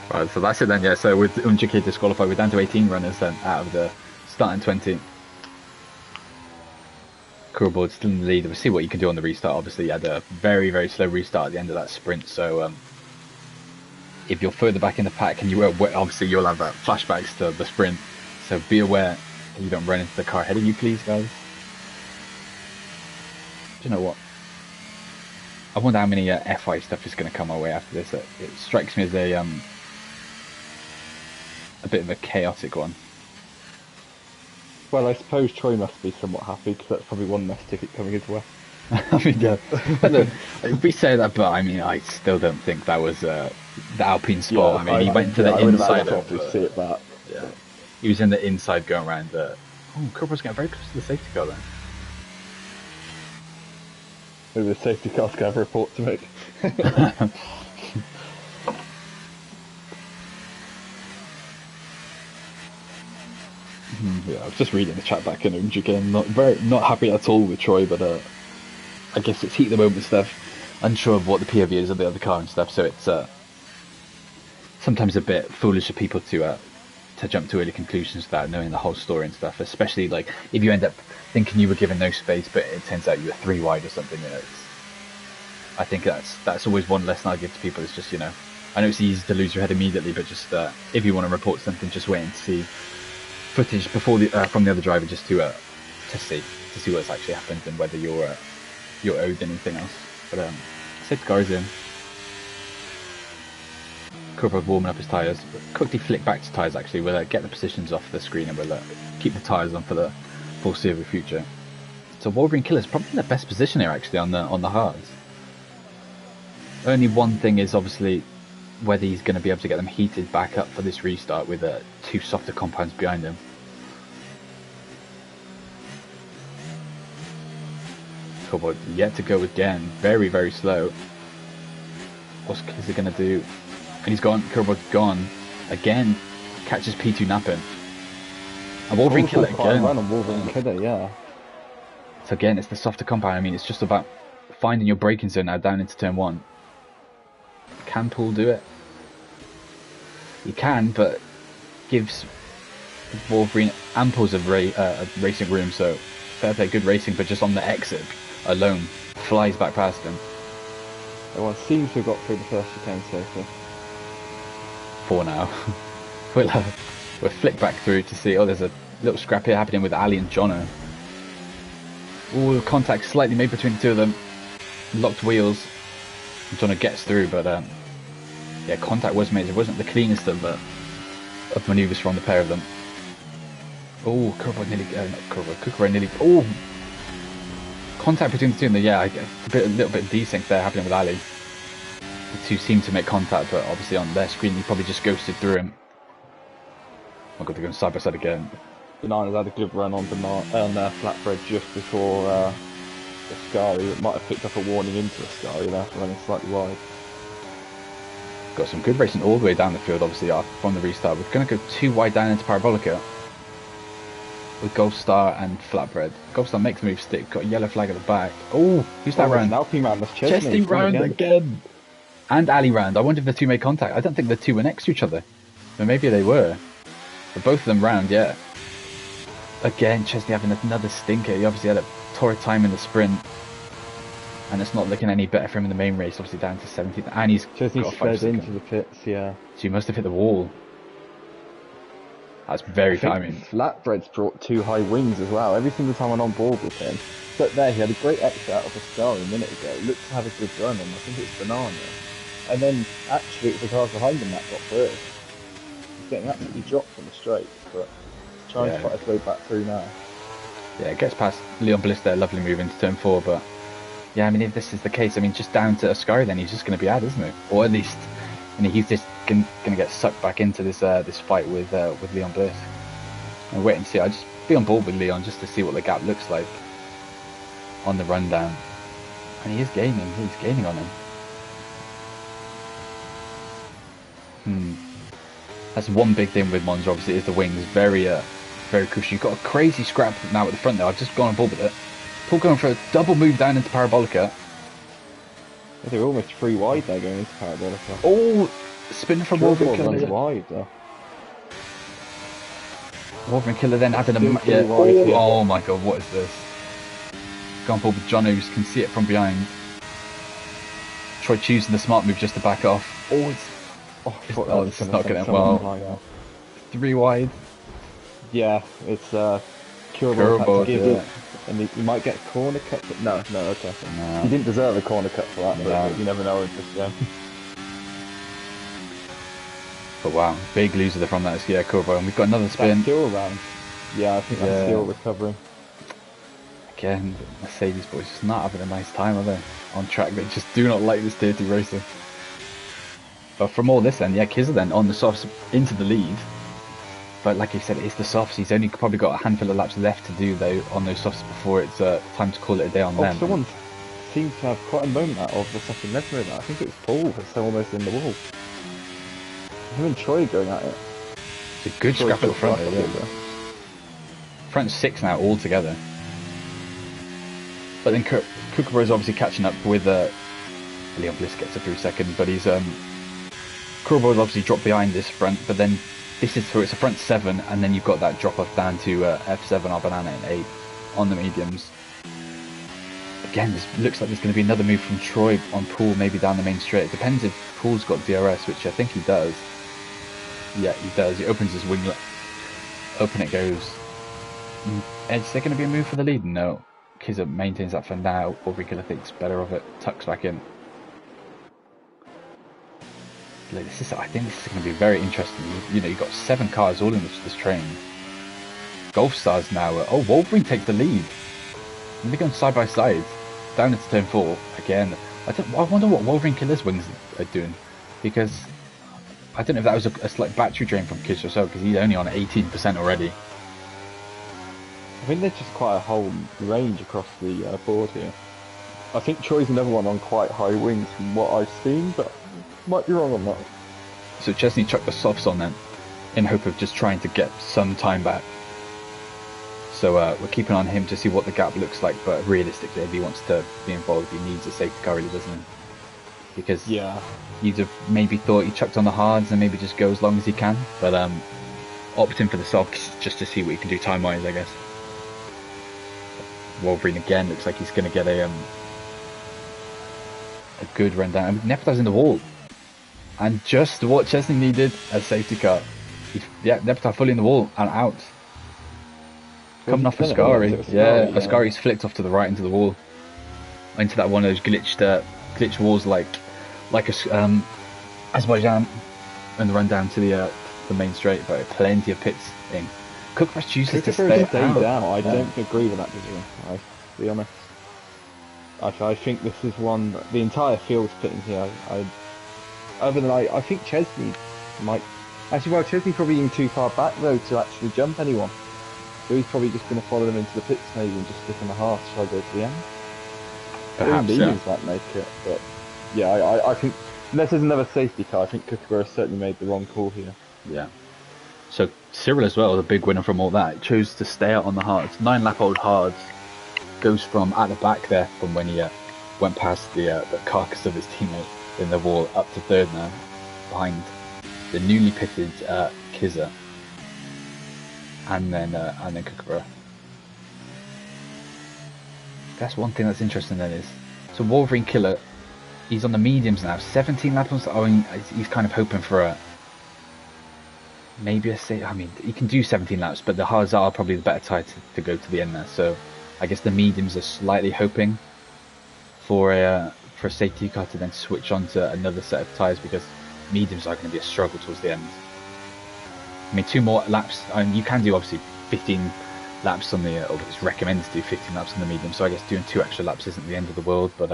Right, so that's it then, yeah. So with MGK disqualified, we're down to 18 runners then out of the starting 20. Curlboard still in the lead. We'll see what you can do on the restart. Obviously, you had a very, very slow restart at the end of that sprint, so if you're further back in the pack, and obviously you'll have flashbacks to the sprint, so be aware you don't run into the car ahead of you, please, guys. Do you know what? I wonder how many FI stuff is going to come our way after this. It strikes me as a bit of a chaotic one. Well, I suppose Troy must be somewhat happy because that's probably one less ticket coming his way. I mean, yeah. We say that, but I mean, I still don't think that was the Alpine spot. Yeah, I mean, he went to the inside. To see it back. Yeah. He was in the inside going around. Cooper's getting very close to the safety car then. Maybe the safety car's going to have a report to make. Yeah, I was just reading the chat back, and again, not happy at all with Troy, but I guess it's heat of the moment stuff. Unsure of what the POV is of the other car and stuff, so it's sometimes a bit foolish of people to jump to early conclusions without knowing the whole story and stuff. Especially like if you end up thinking you were given no space, but it turns out you were 3 wide or something. You know, I think that's always one lesson I give to people. Is just I know it's easy to lose your head immediately, but just if you want to report something, just wait and see footage before from the other driver, just to see what's actually happened and whether you're owed anything else. But safety car is in. Cooper warming up his tyres. Quickly flick back to tyres actually. We'll get the positions off the screen and we'll keep the tyres on for the foreseeable future. So Wolverine Killer's probably in the best position here actually on the hards. Only one thing is obviously whether he's going to be able to get them heated back up for this restart with 2 softer compounds behind him. Cowboy yet to go again, very, very slow. What's he going to do? And he's gone, Cowboy's gone. Again, catches P2 napping. And Wolverine Killer again. Wolverine Killer, yeah. So again, it's the softer compound. I mean, it's just about finding your braking zone now down into turn 1. Can Paul do it? He can, but gives Wolverine amples of racing room, so fair play, good racing, but just on the exit alone, flies back past him. Everyone seems to have got through the first chicane safely. 4 now. we'll flick back through to see, there's a little scrap here happening with Ali and Jono. Contact slightly made between the two of them. Locked wheels. Jono gets through, but yeah, contact was made. It wasn't the cleanest of manoeuvres from the pair of them. Oh, Kurbo nearly, not Kurbo, Kukuro nearly. Oh, contact between the two. And yeah, I guess a little bit of desync there happening with Ali. The two seem to make contact, but obviously on their screen, he probably just ghosted through him. Oh god, they're going side by side again. Bananas had a good run on Flatbread just before Ascari. It might have picked up a warning into Ascari there for running slightly wide. Got some good racing all the way down the field, obviously, from the restart. We're going to go 2 wide down into Parabolica with Golf Star and Flatbread. Golf Star makes the move stick, got a yellow flag at the back. Oh, who's that round? Alpine round, that's Chesney round again. And Ali round. I wonder if the two made contact. I don't think the two were next to each other. But maybe they were. But both of them round, yeah. Again, Chesney having another stinker. He obviously had a torrid time in the sprint. And it's not looking any better for him in the main race, obviously down to 17th. And he's Chesney's fed into the pits, yeah. So he must have hit the wall. That's very timing. Flatbread's brought 2 high wings as well. Every single time I'm on board with him. But there, he had a great exit out of Ascari a minute ago. Looked to have a good run on, I think it's Banana. And then, actually, it was the cars behind him that got through. He's getting absolutely dropped from the straight, but trying to fight his way back through now. Yeah, it gets past Leon Bliss there, lovely move into turn 4, but yeah, I mean, if this is the case, I mean, just down to Ascari then, he's just going to be out, isn't he? Or at least, I mean, he's just going to get sucked back into this this fight with Leon Bliss. And wait and see, I'll just be on board with Leon just to see what the gap looks like on the rundown. And he's gaining on him. That's one big thing with Monza, obviously, is the wings. Very crucial. You've got a crazy scrap now at the front there. I've just gone on board with it. Paul going for a double move down into Parabolica. Yeah, they're almost 3 wide there going into Parabolica. Oh, spin from Wolverine Killer. Runs wide though. Wolverine Killer then having a... Yeah. Wide, oh my god, what is this? Gone forward with Jono, who can see it from behind. Troy choosing the smart move just to back off. This is not going to end well. 3 wide. Yeah, it's Kurbo, yeah. And he might get a corner cut, but no, okay. No. He didn't deserve a corner cut for that, but you never know with this game. But wow, big loser from that is Kurbo, and we've got another spin. That's still around. Yeah, I think that's still recovering. Again, Mercedes boys just not having a nice time, are they? On track, they just do not like this tier 2 racing. But from all this then, yeah, Kizza then on the softs into the lead. But like you said, it's the softs. He's only probably got a handful of laps left to do though on those softs before it's time to call it a day on them. Someone seems to have quite a moment out of the second left move. I think it was Paul that's still almost in the wall. Him and Troy going at it. It's a good scrap at the front there, yeah. Front 6 now all together. But then Kukuro is obviously catching up with Leon Bliss gets it through second, but he's Kurobo's obviously dropped behind this front, but then this is so it's a front 7, and then you've got that drop off down to F7 or Banana in 8 on the mediums. Again, this looks like there's going to be another move from Troy on Poole, maybe down the main straight. It depends if Poole's got DRS, which I think he does. Yeah, he does. He opens his winglet. Open it goes. Is there going to be a move for the lead? No. Kizza maintains that for now. Ulrika thinks better of it. Tucks back in. I think this is going to be very interesting. You know, you've got 7 cars all in this train. Golf Stars now. Wolverine takes the lead. And they're going side by side. Down into turn 4. Again, I wonder what Wolverine Killer's wings are doing. Because I don't know if that was a slight battery drain from Kizza or so, because he's only on 18% already. I think there's just quite a whole range across the board here. I think Troy's another one on quite high wings from what I've seen, but might be wrong on that. So Chesney chucked the softs on them in hope of just trying to get some time back. So we're keeping on him to see what the gap looks like, but realistically if he wants to be involved he needs a safety car, really, doesn't he? Because you'd have maybe thought he chucked on the hards and maybe just go as long as he can, but opting for the softs just to see what he can do time wise, I guess. Wolverine again looks like he's going to get a good run down. I mean, Neptar's in the wall. And just what Chesney needed, a safety car. Neptar fully in the wall and out. Coming off Ascari. Yeah, Ascari's flicked off to the right into the wall. Into that one of those glitched walls like like Azerbaijan and the run down to the main straight, but plenty of pits in. Cookborough chooses to stay down. I Yeah. don't agree with that decision. I, to be honest, I think this is one that the entire field's pitting here. Other than I think Chesney might actually. Well, Chesney's probably in too far back though to actually jump anyone. So he's probably just going to follow them into the pits maybe and just stick in the half to try to go to the end. Perhaps, mediums might make it, but yeah, I think unless there's another safety car, I think Kookaburra certainly made the wrong call here. Yeah. So Cyril as well, the big winner from all that, chose to stay out on the hards. 9-lap-old hards goes from at the back there, from when he went past the carcass of his teammate in the wall, up to third now, behind the newly pitted Kizza, and then Kookaburra. That's one thing that's interesting then is, so Wolverine Killer, he's on the mediums now, 17 laps. I mean, he's kind of hoping for a maybe I mean, he can do 17 laps, but the hards are probably the better tire to go to the end there. So I guess the mediums are slightly hoping for a safety car to then switch on to another set of tyres, because mediums are going to be a struggle towards the end. I mean, 2 more laps. I mean, you can do obviously 15 laps on the, or it's recommended to do 15 laps on the medium. So I guess doing 2 extra laps isn't the end of the world, but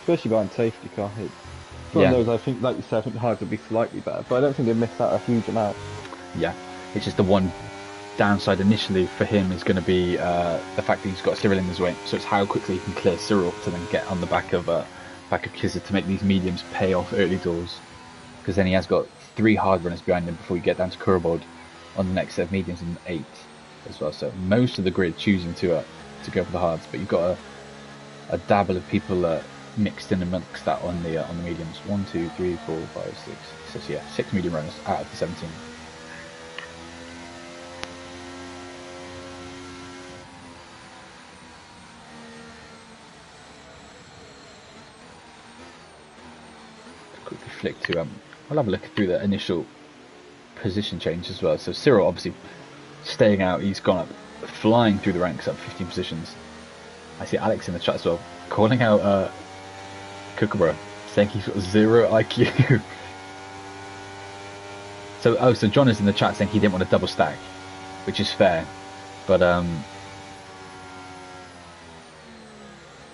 especially behind safety car. It's one of those. I think, like you said, I think the hards would be slightly better, but I don't think they missed out a huge amount. Yeah, it's just the one downside initially for him is going to be the fact that he's got Cyril in his way. So it's how quickly he can clear Cyril to then get on the back of Kizza to make these mediums pay off early doors. Because then he has got 3 hard runners behind him before you get down to Kurabod on the next set of mediums and 8 as well. So most of the grid choosing to go for the hards, but you've got a dabble of people mixed in amongst that on the mediums. 1, 2, 3, 4, 5, 6. So yeah, 6 medium runners out of the 17. Quickly flick to I'll have a look through the initial position change as well. So Cyril obviously staying out, he's gone up, flying through the ranks up 15 positions. I see Alex in the chat as well, calling out Kookaburra, saying he's got 0 IQ. So John is in the chat saying he didn't want to double stack, which is fair, but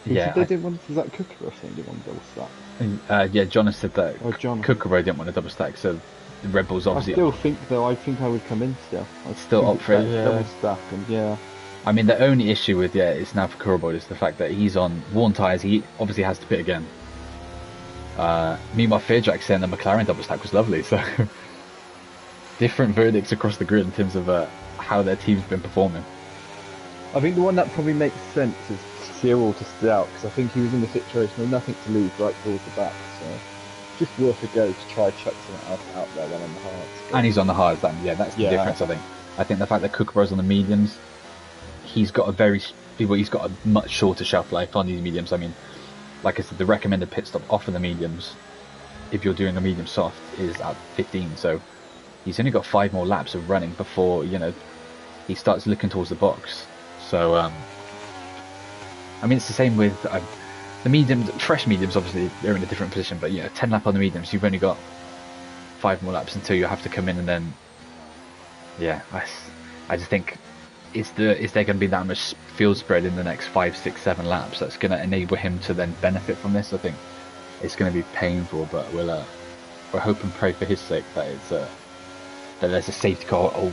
yeah. They didn't want. Was that Kookaburra saying they didn't want to double stack? Yeah, John has said that John. Kookaburra didn't want to double stack, so the Red Bulls obviously. I still think though. I think I would come in still. I'd still opt for it. Double stack and yeah. I mean, the only issue with it's now for Kurabod is the fact that he's on worn tyres. He obviously has to pit again. Meanwhile, Fairjack saying the McLaren double stack was lovely. So different verdicts across the grid in terms of how their team's been performing. I think the one that probably makes sense is Cyril to stay out, because I think he was in the situation with nothing to lose right towards the back. So just worth a go to try chuck something else out there than on the hards. And he's on the hards. That's the difference. I think the fact that Kookaburra's on the mediums, he's got a much shorter shelf life on these mediums. I mean, like I said, the recommended pit stop off of the mediums, if you're doing a medium soft, is at 15. So he's only got 5 more laps of running before he starts looking towards the box. So I mean, it's the same with the mediums. Fresh mediums, obviously, they're in a different position. But 10 lap on the mediums, you've only got 5 more laps until you have to come in, and then I just think is there going to be that much field spread in the next 5, 6, 7 laps that's going to enable him to then benefit from this? I think it's going to be painful, but we'll hope and pray for his sake that that there's a safety car or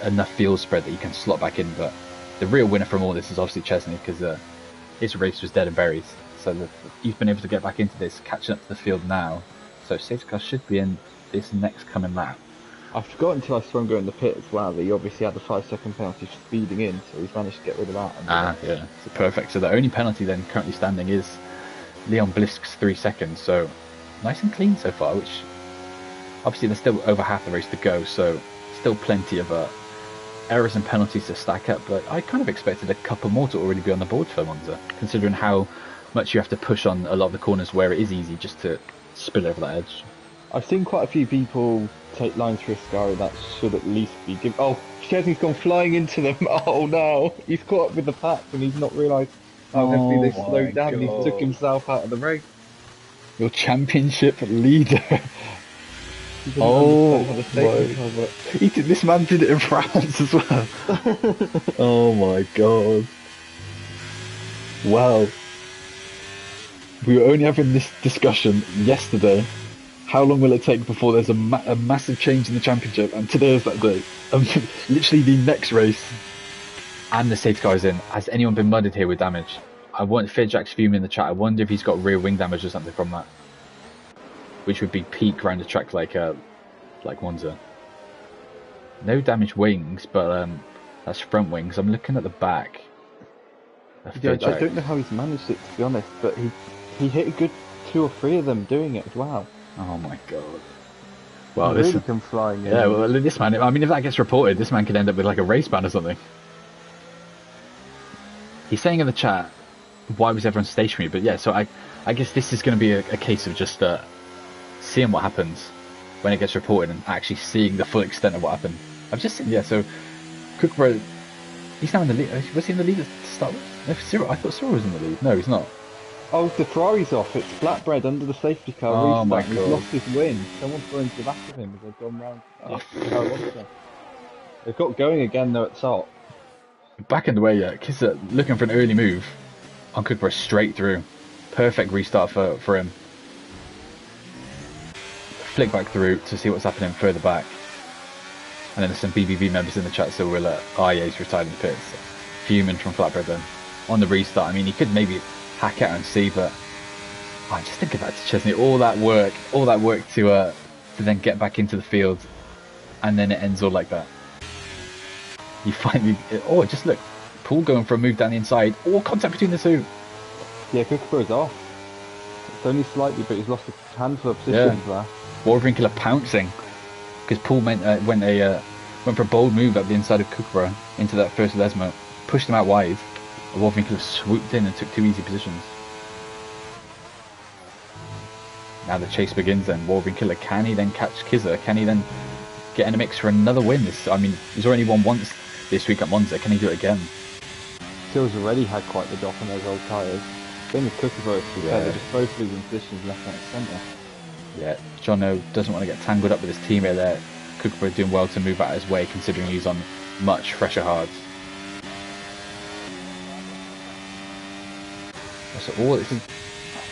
enough field spread that you can slot back in. But the real winner from all this is obviously Chesney, because his race was dead and buried. So he's been able to get back into this, catching up to the field now. So safety car should be in this next coming lap. I forgot until I saw him go in the pit as well that he obviously had the 5-second penalty for speeding in, so he's managed to get rid of that. Yeah, so perfect. So the only penalty then currently standing is Leon Blisk's 3 seconds. So nice and clean so far, which obviously there's still over half the race to go, so still plenty of errors and penalties to stack up. But I kind of expected a couple more to already be on the board for Monza, considering how much you have to push on a lot of the corners where it is easy just to spill over that edge. I've seen quite a few people take lines for Ascari that should at least be given. Oh, Chesney's gone flying into them. Oh no, he's caught up with the pack and he's not realised how heavily they slowed down and he took himself out of the race. Your championship leader. He didn't Oh understand how the safety my! car works. This man did it in France as well. Oh my god! Wow. We were only having this discussion yesterday. How long will it take before there's a massive change in the championship? And today is that day. Literally the next race. And the safety car is in. Has anyone been mudded here with damage? I want Fidjack's fuming in the chat. I wonder if he's got rear wing damage or something from that. Which would be peak around a track like Monza. No damaged wings, but that's front wings. I'm looking at the back. Yeah, I don't know how he's managed it, to be honest, but he hit a good 2 or 3 of them doing it as well. Oh my god. Well, He really come flying in. Yeah, well, this man, I mean, if that gets reported, this man could end up with like a race ban or something. He's saying in the chat, why was everyone stationary? But yeah, so I guess this is going to be a case of just seeing what happens when it gets reported and actually seeing the full extent of what happened. I've just seen, yeah, so Cookborough, he's now in the lead. Was he in the lead at the start? No, Cyril, I thought Cyril was in the lead. No, he's not. Oh, the Ferrari's off. It's flatbread under the safety car. Oh my He's god. lost his win. Someone's thrown to the back of him as they've gone round. They've got going again though at the top. Back in the way, yeah. Kissa looking for an early move on Cookborough straight through. Perfect restart for him. Flick back through to see what's happening further back. And then there's some BBB members in the chat, so we'll REA's retired in the pits. Fuming from flatbread then. On the restart, I mean, he could maybe hack out and see, but I just think about Chesney, all that work to then get back into the field, and then it ends all like that. You finally, just look, Paul going for a move down the inside, contact between the two. Yeah, Cookborough's off. It's only slightly, but he's lost a handful of positions there. Warbrinkel pouncing because Paul went for a bold move up the inside of Cookborough into that first Lesmo, pushed him out wide. Warbrinkel swooped in and took 2 easy positions. Now the chase begins then. Warbrinkel, can he then catch Kizza? Can he then get in a mix for another win? He's already won once this week at Monza. Can he do it again? Till's already had quite the drop on those old tyres. Same with Cookborough, they're just both losing positions left and centre. Yeah, Jono doesn't want to get tangled up with his teammate there. Cookborough doing well to move out of his way considering he's on much fresher hards. So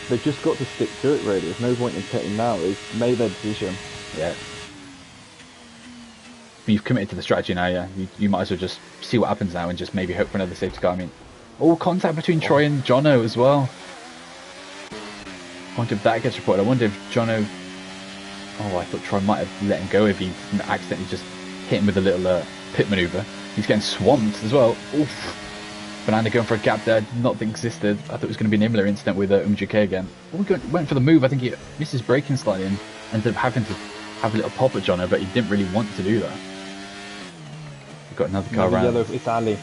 they've just got to stick to it really. There's no point in pitting now. They've made their decision. Yeah. You've committed to the strategy now, yeah. You might as well just see what happens now and just maybe hope for another safety car. I mean, contact between Troy and Jono as well. I wonder if that gets reported. I wonder if Jono... I thought Troy might have let him go if he accidentally just hit him with a little pit manoeuvre. He's getting swamped as well. Oof. Banana going for a gap there, did not think existed. I thought it was going to be an Imola incident with MGK again. Went for the move. I think he misses braking slightly and ended up having to have a little pop at Jono, but he didn't really want to do that. We've got another car around. Yellow, it's Ali.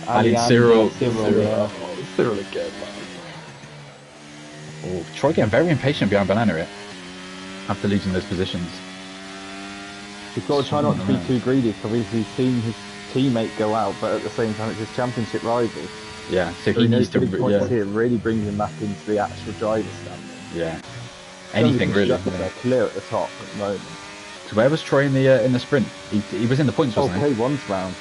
Ali and Cyril. Yeah. Cyril again, man. Troy getting very impatient behind Banana here after losing those positions. He's got to try not to be too greedy because he's seen his teammate go out, but at the same time it's his championship rival. Yeah, so he needs to. Here really brings him back into the actual driver's standing. Yeah, anything really. They're clear at the top at the moment. So where was Troy in the sprint? He was in the points, wasn't he? K1's round.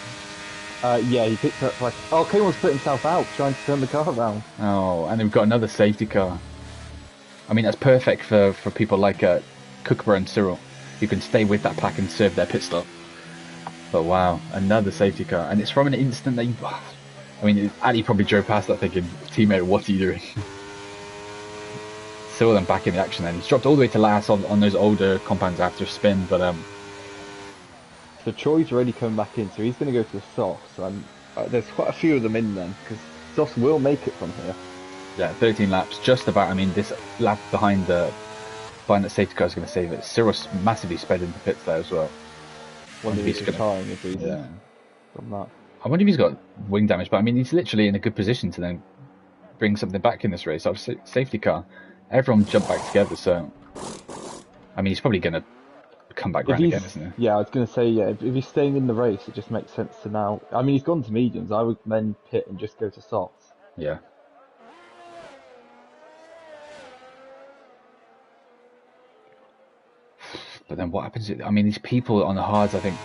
Yeah, he picked up like. K1's put himself out trying to turn the car around. Oh, and we've got another safety car. I mean, that's perfect for people like Cookborough and Cyril, who can stay with that pack and serve their pit stop. But wow, another safety car, and it's from an instant that Ali probably drove past that thinking, teammate, what are you doing? Cyril then back in the action then. He's dropped all the way to last on those older compounds after a spin, but So Troy's already come back in, so he's going to go to the softs, and there's quite a few of them in then, because softs will make it from here. Yeah, 13 laps, just about. I mean, this lap behind that safety car is going to save it. Cyril's massively sped into pits there as well. Wonder if he's retiring if he's from that. I wonder if he's got wing damage, but I mean, he's literally in a good position to then bring something back in this race. Obviously, safety car, everyone jumped back together, so I mean, he's probably going to come back round again, isn't he? Yeah, I was going to say, yeah, if he's staying in the race, it just makes sense to now. I mean, he's gone to mediums. I would then pit and just go to softs. Yeah. But then what happens? I mean, these people on the hards, I think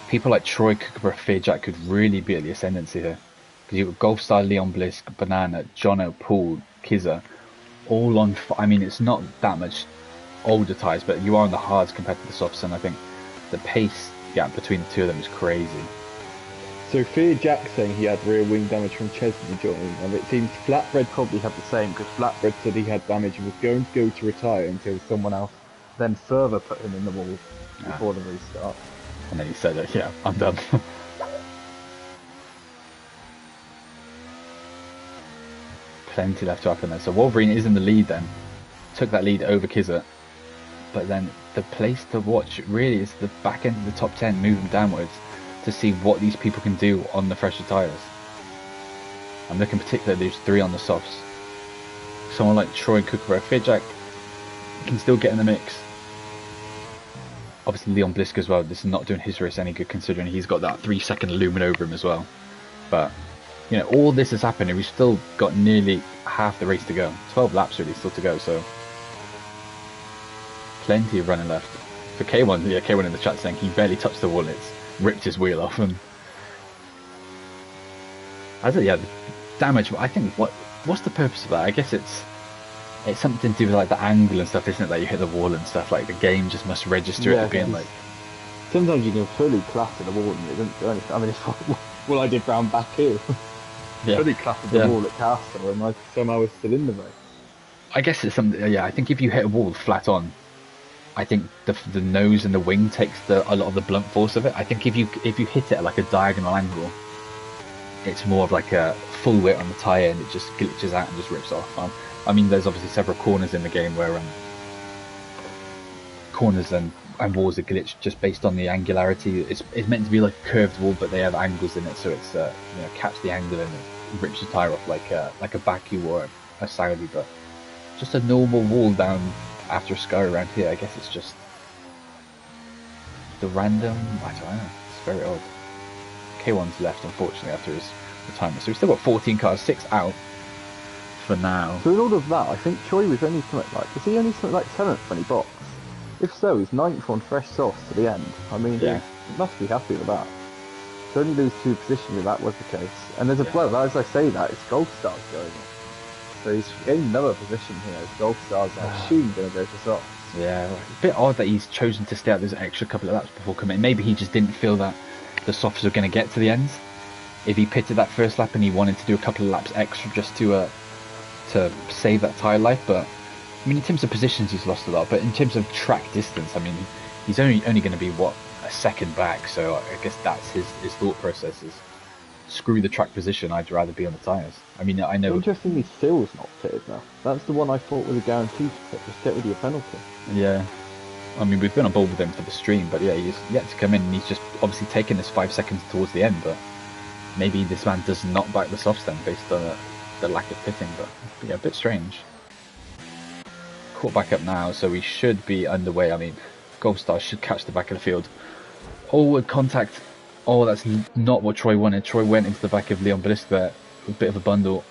people like Troy, Kookaburra, Fearjack could really be at the ascendancy here. Because you've got Golf Star, Leon Bliss, Banana, Jono, Poole, Kizza, all on. I mean, it's not that much older tyres, but you are on the hards compared to the softs, and I think the pace gap between the two of them is crazy. So Fear Jack saying he had rear wing damage from Chesney joining, and it seems Flatbread probably had the same, because Flatbread said he had damage and was going to go to retire until someone else then further put him in the wall before the restart. And then he said, yeah, I'm done. Plenty left to happen there. So Wolverine is in the lead then. Took that lead over Kizza. But then the place to watch really is the back end of the top 10 moving downwards to see what these people can do on the fresher tyres. I'm looking particularly at these three on the softs. Someone like Troy Kookaburra, Fearjack can still get in the mix. Obviously Leon Blisk as well. This is not doing his race any good considering he's got that 3-second lumen over him as well. But you know, all this has happened and we've still got nearly half the race to go. 12 laps really still to go, so plenty of running left. For K1, yeah, K1 in the chat saying he barely touched the wall, it's ripped his wheel off. And I said, yeah, the damage. I think what's the purpose of that? I guess it's something to do with like the angle and stuff, isn't it? That you hit the wall and stuff. Like the game just must register it being like. Sometimes you can fully clatter the wall and it doesn't do anything. I mean, it's what I did round back here. Yeah. Fully clattered the wall at Castle and I somehow was still in the race. I guess it's something. Yeah, I think if you hit a wall flat on, I think the nose and the wing takes a lot of the blunt force of it. I think if you hit it at like a diagonal angle, it's more of like a full weight on the tyre and it just glitches out and just rips off. I mean, there's obviously several corners in the game where corners and walls are glitched just based on the angularity. It's meant to be like a curved wall, but they have angles in it, so it's catch the angle and it rips the tyre off like a Baku or a Saudi. But just a normal wall down after a sky around here, I guess it's just the random. I don't know. It's very odd. K1's left, unfortunately, after his retirement. So we've still got 14 cars, 6 out for now. So in all of that, I think Choi was only something like, is he only something like 7th when he boxed? If so, he's 9th on fresh softs to the end. I mean, he must be happy with that. To only lose 2 positions if that was the case. And there's a blow, as I say that, it's Gold Stars going on. So he's gained another position here as Gold Stars, I assume, going to go for softs. Yeah, a bit odd that he's chosen to stay out those extra couple of laps before coming. Maybe he just didn't feel that the softs were going to get to the ends. If he pitted that first lap and he wanted to do a couple of laps extra just to save that tyre life, but I mean, in terms of positions, he's lost a lot. But in terms of track distance, I mean, he's only going to be a second back. So I guess that's his thought process is screw the track position. I'd rather be on the tyres. I mean, I know. Interestingly, Sill's not pitted now. That's the one I thought was a guarantee to pit. Just get rid of your penalty. Yeah. I mean, we've been on board with him for the stream, but yeah, he's yet to come in, and he's just obviously taken this 5 seconds towards the end. But maybe this man does not back the softs then, based on the lack of pitting. But yeah, a bit strange. Caught back up now, so we should be underway. I mean, Gold Star should catch the back of the field. Forward contact. Oh, that's not what Troy wanted. Troy went into the back of Leon Bliss there. A bit of a bundle.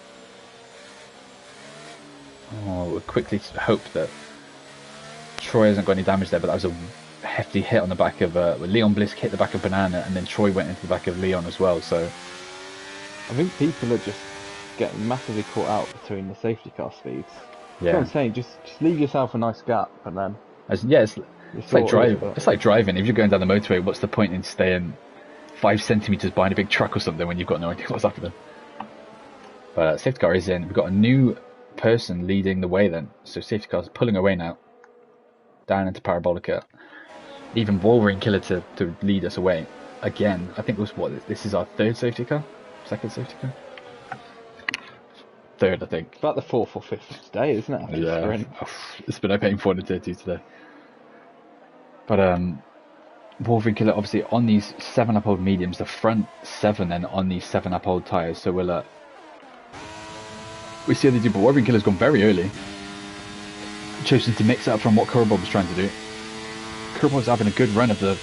Oh, we'll quickly hope that Troy hasn't got any damage there, but that was a hefty hit on the back of Leon Bliss hit the back of Banana, and then Troy went into the back of Leon as well. So I think people are just getting massively caught out between the safety car speeds. yeah, That's what I'm saying, just leave yourself a nice gap and then. It's like driving. It's like driving. If you're going down the motorway, what's the point in staying 5 centimeters behind a big truck or something when you've got no idea what's happening? But safety car is in. We've got a new person leading the way then. So safety car's pulling away now, down into Parabolica. Even Wolverine Killer to lead us away again. I think it was this is our third safety car, second safety car. Third, I think. It's about the 4th or 5th today, isn't it? Yeah, it's been a painful 432 today. But Wolverine Killer obviously on these 7 uphold mediums, the front 7 and on these 7 uphold tyres. So we'll see how they do. But Wolverine Killer's gone very early, chosen to mix it up from what Kurbob was trying to do. Kurbob's having a good run of the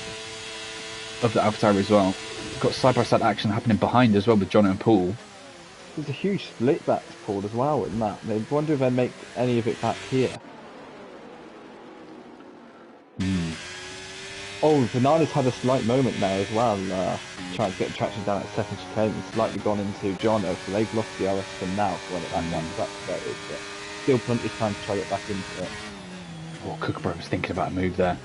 AlphaTauri as well. We've got side by side action happening behind as well with John and Paul. There's a huge split back to Paul as well in that. I wonder if they make any of it back here. Oh, Banana's had a slight moment there as well, trying to get traction down at second chicane and slightly gone into Jono, so they've lost the RS for now for when that gap's activated, but still plenty of time to try to get back into it. Oh, Kookaburra was thinking about a move there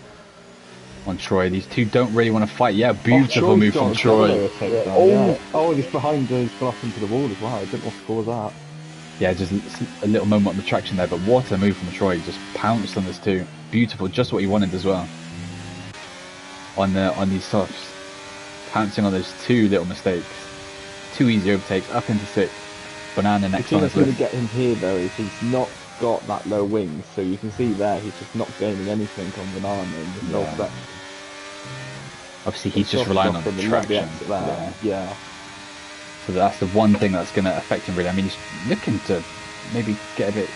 on Troy. These two don't really want to fight. Yeah, beautiful move from Troy. Yeah. Oh, he's behind, he's gone off into the wall as well. I didn't want to cause that. Yeah, just a little moment on the traction there, but what a move from Troy. Just pounced on this two. Beautiful, just what he wanted as well. On these softs. Pouncing on those two little mistakes. Two easy overtakes, up into 6th. Banana next on his list. The thing that's going to get him here though is he's not got that low wings, so you can see there he's just not gaining anything on Banana and there's no effect. Obviously he's just relying on the traction. Yeah. So that's the one thing that's going to affect him really. I mean, he's looking to maybe get a bit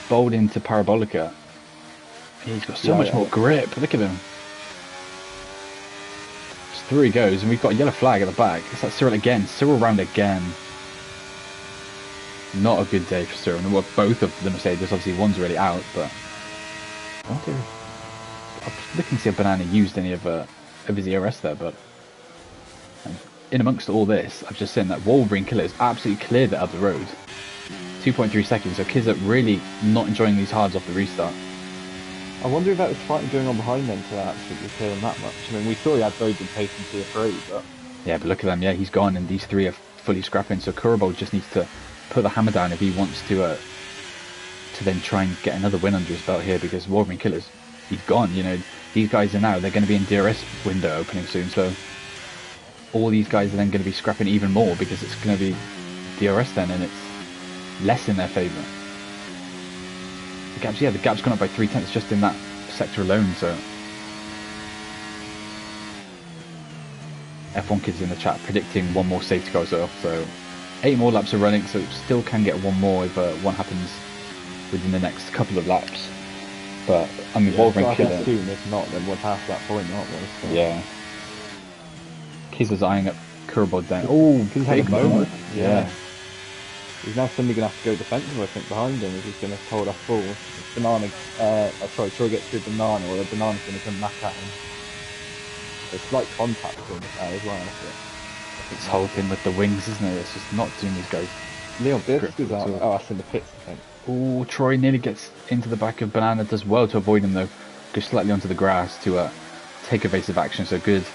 bold into Parabolica. He's got so much more grip. Look at him. Just through he goes, and we've got a yellow flag at the back. It's like Cyril again. Cyril round again. Not a good day for Cyril. Well, both of the Mercedes, obviously one's already out, but I wonder if I'm looking to see if Banana used any of his ERS there, but in amongst all this, I've just seen that Wolverine Killer has absolutely cleared it up the road. 2.3 seconds, so Kids are really not enjoying these hards off the restart. I wonder if that was fighting going on behind them to actually clear them that much. I mean, we saw he had very good pace in Tier 3, but... Yeah, but look at them, yeah, he's gone, and these three are fully scrapping, so Kurabo just needs to put the hammer down if he wants to then try and get another win under his belt here, because Wolverine Killer's, he's gone, you know, these guys are now, they're going to be in DRS window opening soon, so all these guys are then going to be scrapping even more because it's going to be DRS then, and it's less in their favour. The gap's gone up by 3/10 just in that sector alone, so F1 Kids in the chat predicting one more safety car off, so 8 more laps are running, so still can get one more if one happens within the next couple of laps. But I mean, Wolverine Killer. Soon, if not, then we're past that point, aren't we? So. Yeah. Kids is eyeing up Kurbo down. Oh, big moment. Yeah. He's now suddenly going to have to go defensive, I think, behind him if he's going to hold off full. Banana, Troy gets through Banana, or the Banana's going to come back at him. There's slight contact in there as well. It's holding with the wings, isn't it? It's just not doing these guys. Leon Birks is out. Oh, that's in the pits, I think. Oh, Troy nearly gets into the back of Banana, does well to avoid him though. Goes slightly onto the grass to take evasive action, so good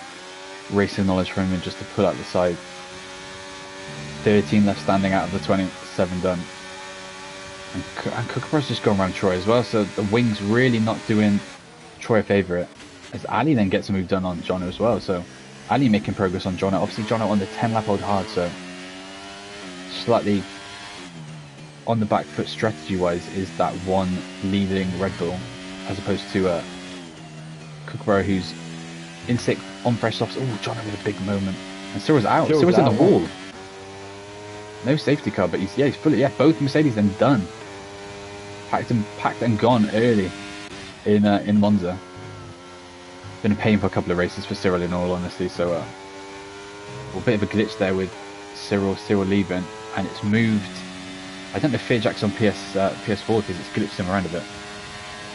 racing knowledge from him just to pull out the side. 13 left standing out of the 27 done. And Kookaburra's just going around Troy as well, so the wings really not doing Troy a favour, as Ali then gets a move done on Jono as well, so Ali making progress on Jono. Obviously Jono on the 10 lap old hard, so slightly on the back foot strategy wise is that one leading Red Bull, as opposed to Kookaburra who's in 6th on fresh softs. Oh, Jono with a big moment, and Cyril's out. Cyril's in the wall. No safety car, but he's fully, both Mercedes then done. Packed and gone early in Monza. Been a pain for a couple of races for Cyril in all honesty, so a bit of a glitch there with Cyril leaving, and it's moved. I don't know if Fearjack's on PS4 because it's glitched him around a bit.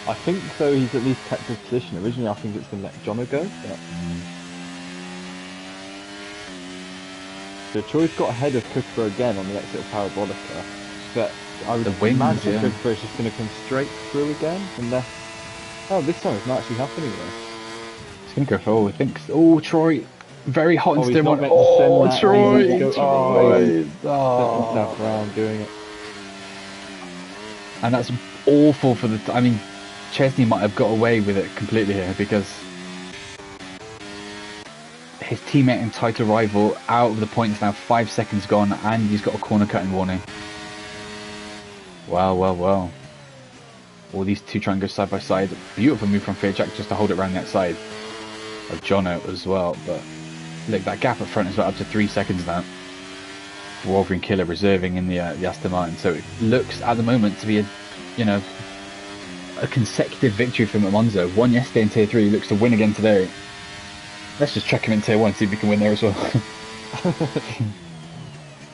I think so. He's at least kept his position. Originally, I think it's going to let Jono go. But... So Troy's got ahead of Kookaburra again on the exit of Parabolica, but I would imagine Kookaburra's just going to come straight through again, unless... Oh, this time it's not actually happening though. It's going to go forward, I think. Oh, Troy, very hot and still on. Oh, Troy! Troy! Himself around doing it. And that's awful for the... I mean, Chesney might have got away with it completely here, because his teammate and title rival out of the points now, 5 seconds gone, and he's got a corner cutting warning. Well. All these two try and go side by side. Beautiful move from Fearjack just to hold it around the outside of Jono as well. But look, that gap up front is up to 3 seconds now. Wolverine Killer reserving in the Aston Martin. So it looks at the moment to be a consecutive victory from Monza. Won yesterday in Tier 3, he looks to win again today. Let's just check him in Tier 1 and see if we can win there as well.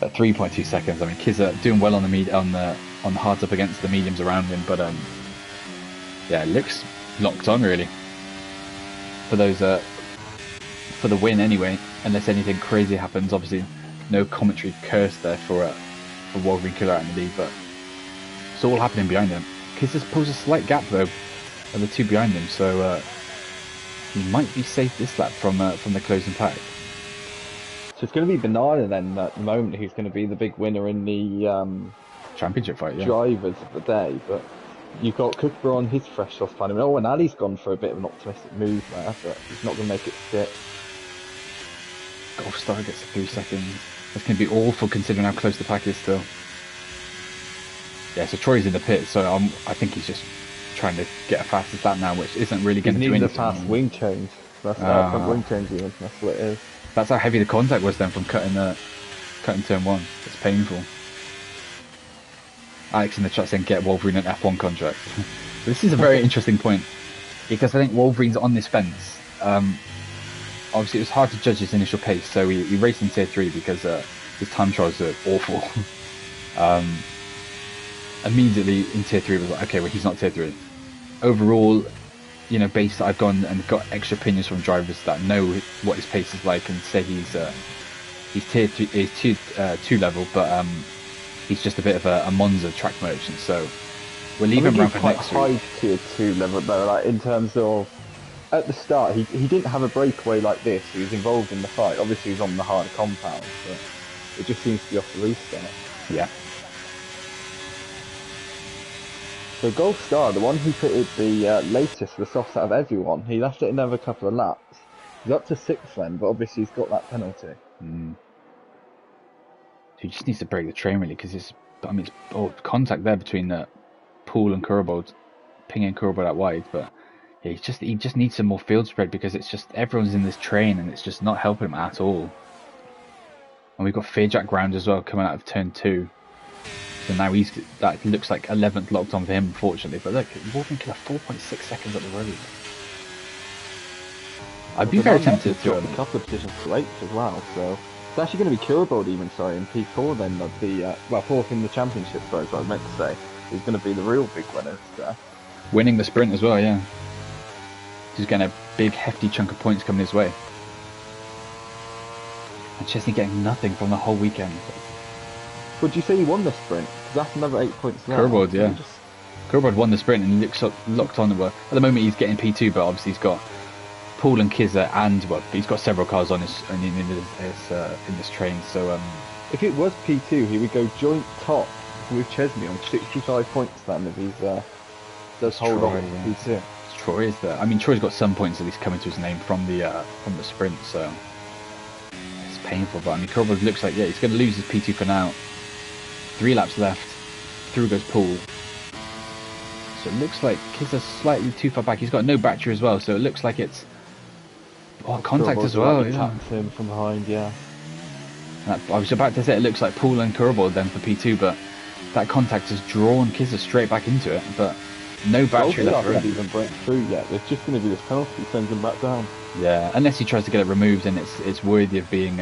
At 3.2 seconds, I mean, kids are doing well on the hards up against the mediums around him, but yeah, it looks locked on really. for those for the win anyway, unless anything crazy happens. Obviously, no commentary curse there for Wolverine Killer out in the lead, but it's all happening behind him. Kisses pulls a slight gap though, of the two behind him, so he might be safe this lap from the closing pack. So it's going to be Banana then at the moment, who's going to be the big winner in the Championship fight, yeah. drivers of the day. But you've got Cooper on his fresh sauce plan. Oh, and Ali's gone for a bit of an optimistic move there, but he's not going to make it stick. Golf Star gets 3 seconds. That's going to be awful considering how close the pack is still. Yeah, so Troy's in the pit, so I think he's just trying to get a fastest lap now, which isn't really going to do anything. He needs a fast wing change. That's front wing change even. That's what it is. That's how heavy the contact was then from cutting turn 1. It's painful. Alex in the chat saying get Wolverine an F1 contract. This is a very interesting point, because I think Wolverine's on this fence. Obviously it was hard to judge his initial pace, so he raced in tier 3 because his time trials are awful. Immediately in tier 3 was like, okay, well he's not tier 3. Overall, you know, based I've gone and got extra opinions from drivers that know what his pace is like and say he's tier 3, he's tier 2 level, but he's just a bit of a Monza track merchant, so we'll leave him around for next week. High tier 2 level though, like in terms of at the start he didn't have a breakaway like this. He was involved in the fight. Obviously he was on the harder compound, but it just seems to be off the restart. Yeah. So Golf Star, the one who fitted the latest, the softs out of everyone, he left it another couple of laps. He's up to 6th then, but obviously he's got that penalty. He just needs to break the train really, because it's contact there between Poole and Kurbold, pinging Kurbold out wide, but yeah, he just needs some more field spread, because it's just everyone's in this train and it's just not helping him at all. And we've got Fearjack round as well coming out of turn 2. So now that looks like 11th locked on for him, unfortunately. But look, Wolverine Killer 4.6 seconds up the road. I'd be very tempted to drop a couple of positions to 8th as well. So it's actually going to be Kurbold even, sorry, in P4 then of the 4th in the championship. Sorry, is what I meant to say. He's going to be the real big winner. So. Winning the sprint as well, yeah. He's getting a big hefty chunk of points coming his way. And Chesney getting nothing from the whole weekend. Would you say he won the sprint? Because that's another 8 points there. Kurbold, yeah. Kurbold won the sprint and he looks locked on. Well, at the moment he's getting P2, but obviously he's got Poole and Kizza and he's got several cars on in this train. So if it was P2, he would go joint top with Chesney on 65 points then if he's does hold on P2. Troy is there. I mean, Troy's got some points at least coming to his name from the sprint, so it's painful. But I mean, Kurbold looks like he's going to lose his P2 for now. 3 laps left. Through goes Poole. So it looks like Kizza's slightly too far back. He's got no battery as well, so it looks like it's contact as well. Yeah. Tapped him from behind, yeah. I was about to say it looks like Poole and Kurbold then for P2, but that contact has drawn Kizza straight back into it. But no battery left for him. Even break through yet. There's just going to be this penalty sends him back down. Yeah, unless he tries to get it removed, and it's worthy of being.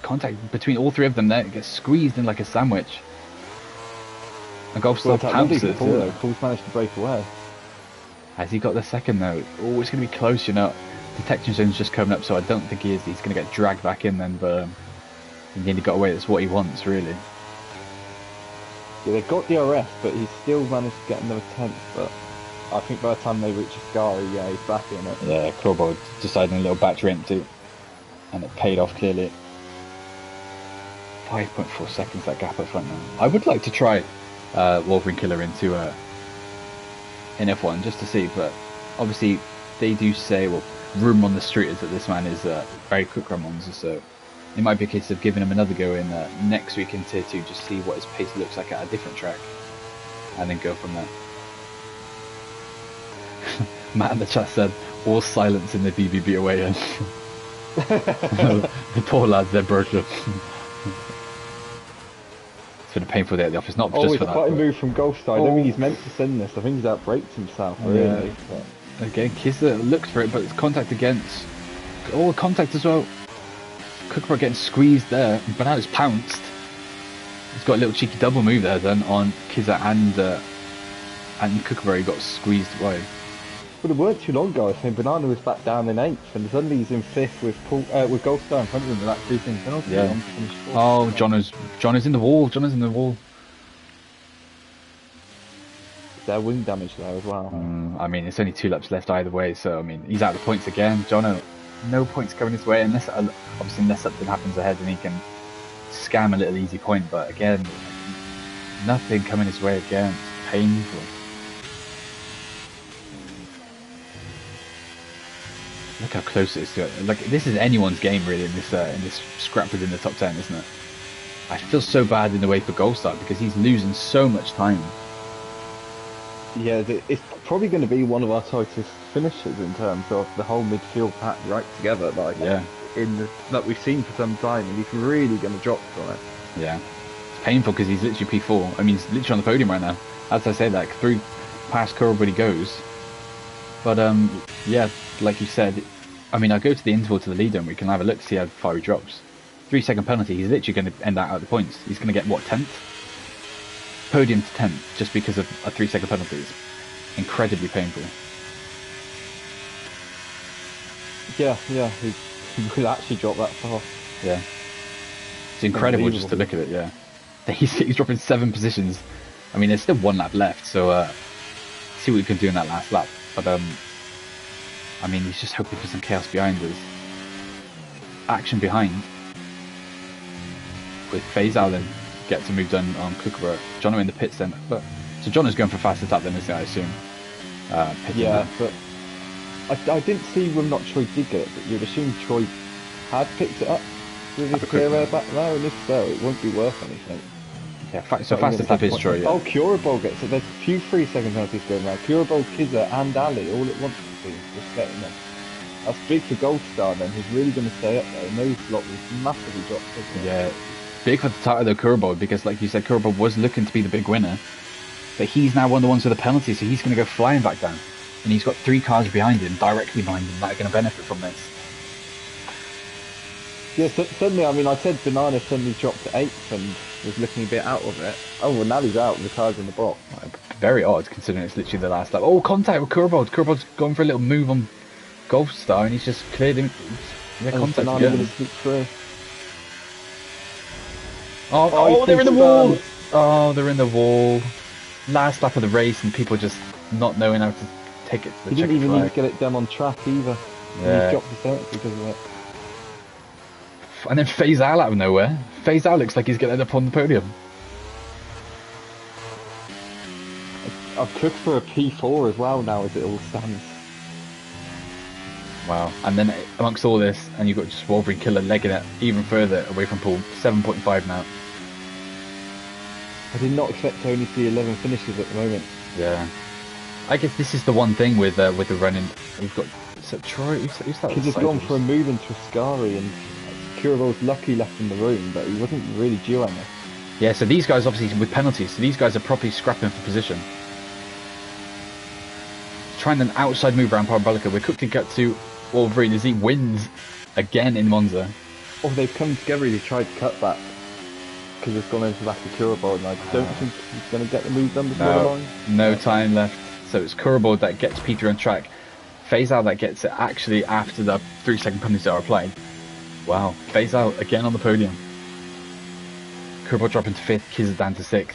Contact between all 3 of them there, it gets squeezed in like a sandwich. And Golf Star pounces it. Poole's managed to break away. Has he got the second though? Oh, it's going to be close, you know. Detection zone's just coming up, so I don't think he is. He's going to get dragged back in then, but he nearly got away. That's what he wants, really. Yeah, they've got DRS, but he's still managed to get another 10th, but I think by the time they reach Ascari, yeah, he's back in it. Yeah, Kurbold deciding a little battery empty, and it paid off clearly. 5.4 seconds that gap up front now. I would like to try Wolverine Killer into in F1 just to see, but obviously they do say, well, rumour on the street is that this man is very quick on Monza, so it might be a case of giving him another go in next week in Tier 2, just see what his pace looks like at a different track, and then go from there. Matt in the chat said, all silence in the BBB away end. The poor lads, they're broken. It's been a painful day at the office, not just for that. Quite a move from Golf Star. I don't think he's meant to send this. I think he's outbraked himself, really. Yeah. But again, Kizza looks for it, but it's contact against. Oh, contact as well. Cooker getting squeezed there. Banana's pounced. He's got a little cheeky double move there then on Kizza and Kookaburra. He got squeezed away. But it weren't too long ago. I think Banana was back down in 8th, and suddenly he's in 5th with with Goldstar in front of him with that 3-second penalty Yeah. on to finish 4th. Oh, John is in the wall. John is in the wall. Their wing damage there as well. I mean, it's only 2 laps left either way, so I mean, he's out of the points again. Jono, no points coming his way unless something happens ahead and he can scam a little easy point. But again, nothing coming his way again. It's painful. Look how close it is to it. Like, this is anyone's game really in this scrap within the top 10, isn't it? I feel so bad in the way for Goldstar because he's losing so much time. Yeah, it's probably going to be one of our tightest finishes in terms of the whole midfield pack right together. Like, yeah, that we've seen for some time, and he's really going to drop from it. Yeah, it's painful because he's literally P4. I mean, he's literally on the podium right now. As I say that, through past Curl he goes. But yeah, like you said, I mean, I'll go to the interval to the leader and we can have a look to see how far he drops. 3-second penalty. He's literally going to end out the points. He's going to get what, 10th? Podium to 10th just because of a 3-second penalty. It's incredibly painful. Yeah, he will actually drop that far. Yeah, it's incredible just to look at it. Yeah, he's dropping 7 positions. I mean, there's still 1 lap left, so see what we can do in that last lap. But I mean, he's just hoping for some chaos behind us. Action behind with Faze Allen gets a move done on Kookaburra. Jono in the pits then, but so Jono's going for fastest lap then, isn't it, I assume? Yeah, but I didn't see whether or not Troy did get it, but you'd assume Troy had picked it up with his clear air back there, and if so, it won't be worth anything. Yeah, so fastest lap is Troy, yeah. Oh, Curabol gets it. There's a few 3-second penalties going around. Curabol, Kizza and Ali all at once, just getting them. That's big for Goldstar then, who's really going to stay up there, and those lot was massively dropped. Yeah, big for the title though, Curabol, because like you said, Curabol was looking to be the big winner, but he's now one of the ones with a penalty, so he's going to go flying back down. And he's got 3 cars behind him, directly behind him, that are going to benefit from this. Yeah, suddenly, I mean, I said Banana suddenly dropped to 8th and was looking a bit out of it. Oh, well, now he's out with the cars in the box. Very odd, considering it's literally the last lap. Oh, contact with Curabol. Curabol's gone for a little move on Goldstar, and he's just cleared him. Yeah, contact Banana going to sneak through. Oh, they're in the wall! Oh, they're in the wall. Last lap of the race, and people just not knowing how to take it to the He didn't even need to get it done on track either. Yeah. He dropped his penalty because of it. And then Faze out of nowhere. Faze out looks like he's going to end up on the podium. I've cooked for a P4 as well now as it all stands. Wow. And then amongst all this, and you've got just Wolverine Killer legging it even further away from Paul. 7.5 now. I did not expect to only see 11 finishes at the moment. Yeah. I guess this is the one thing with the running. We've got Troy. Who's that? He's just gone for a move into Ascari, and Curabol's lucky left in the room, but he wasn't really due on it. Yeah, so these guys obviously with penalties, so these guys are properly scrapping for position. Trying an outside move around Parabolica. We're quickly got to Wolverine as he wins again in Monza. Oh, they've come together. They tried to cut back because it's gone into the back of Curabol, and I don't think he's going to get the move done before the line. No time left. So it's Curabol that gets Peter on track. Phase out that gets it actually after the 3-second penalties are applied. Wow, Phase out again on the podium. Curabol dropping to 5th, Kizza down to 6th.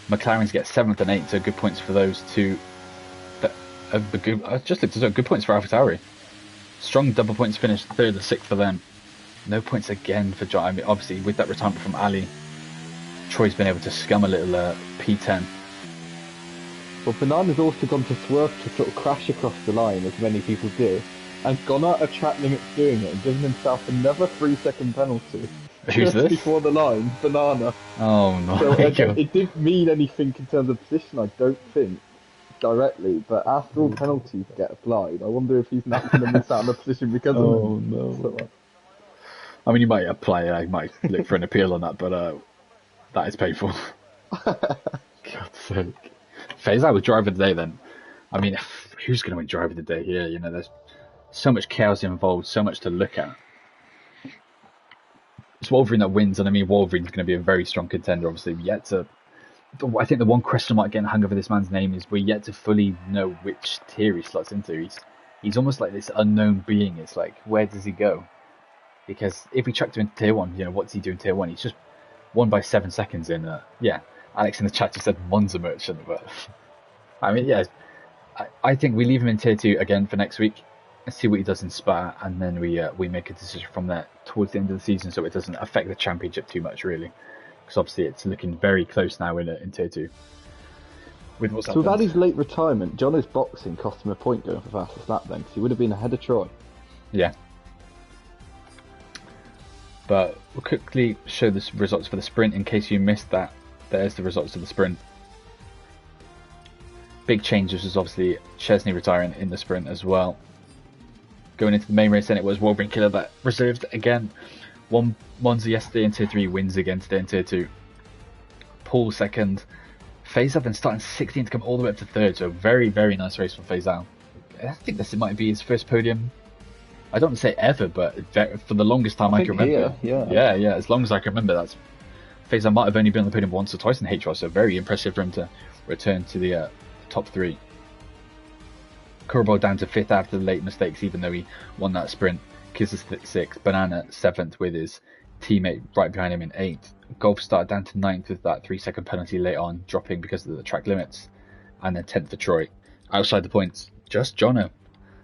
McLaren's get 7th and 8th, so good points for those two. Just looked at good points for AlphaTauri. Strong double points finish, 3rd and 6th for them. No points again for John. I mean, obviously with that retirement from Ali, Troy's been able to scum a little P10. Well, Banana's also gone to swerve to sort of crash across the line, as many people do, and gone out of track limits doing it, and given himself another 3-second penalty. Who's this? Before the line, Banana. Oh no! So it didn't mean anything in terms of position, I don't think, directly. But after all penalties get applied, I wonder if he's not going to miss out on the position because of it. Oh no! I mean, you might apply. I might look for an appeal on that, but that is painful. God's sake. Phase out with driver of the day then. I mean, who's going to win driver of the day here? You know, there's so much chaos involved, so much to look at. It's Wolverine that wins, and I mean, Wolverine's going to be a very strong contender, obviously. Yet to I think the one question mark getting hung over this man's name is we're yet to fully know which tier he slots into. He's almost like this unknown being. It's like, where does he go? Because if we chucked him into tier 1, what's he doing tier 1? He's just won by 7 seconds in, Alex in the chat just said Monza merchant, but I mean, yeah, I think we leave him in tier 2 again for next week and see what he does in Spa, and then we make a decision from there towards the end of the season so it doesn't affect the championship too much, really. Because obviously it's looking very close now in tier 2. With what's happened. Without his late retirement, Jono's boxing cost him a point going for fastest lap then, because he would have been ahead of Troy. Yeah. But we'll quickly show the results for the sprint in case you missed that. There's the results of the sprint. Big changes was obviously Chesney retiring in the sprint as well. Going into the main race, then it was Wolverine Killer that reserved again. Won Monza yesterday in tier 3, wins again today in tier 2. Paul second. Faisal then starting 16th to come all the way up to third, so very, very nice race for Faisal. I think this might be his first podium. I don't want to say ever, but for the longest time I can remember. Yeah, as long as I can remember, that's Faisal might have only been on the podium once or twice in HROS, so very impressive for him to return to the top 3. Kurbo down to 5th after the late mistakes, even though he won that sprint. Kiss is 6th, Banana 7th with his teammate right behind him in 8th. Golf started down to 9th with that 3-second penalty late on, dropping because of the track limits. And then 10th for Troy. Outside the points, just Jono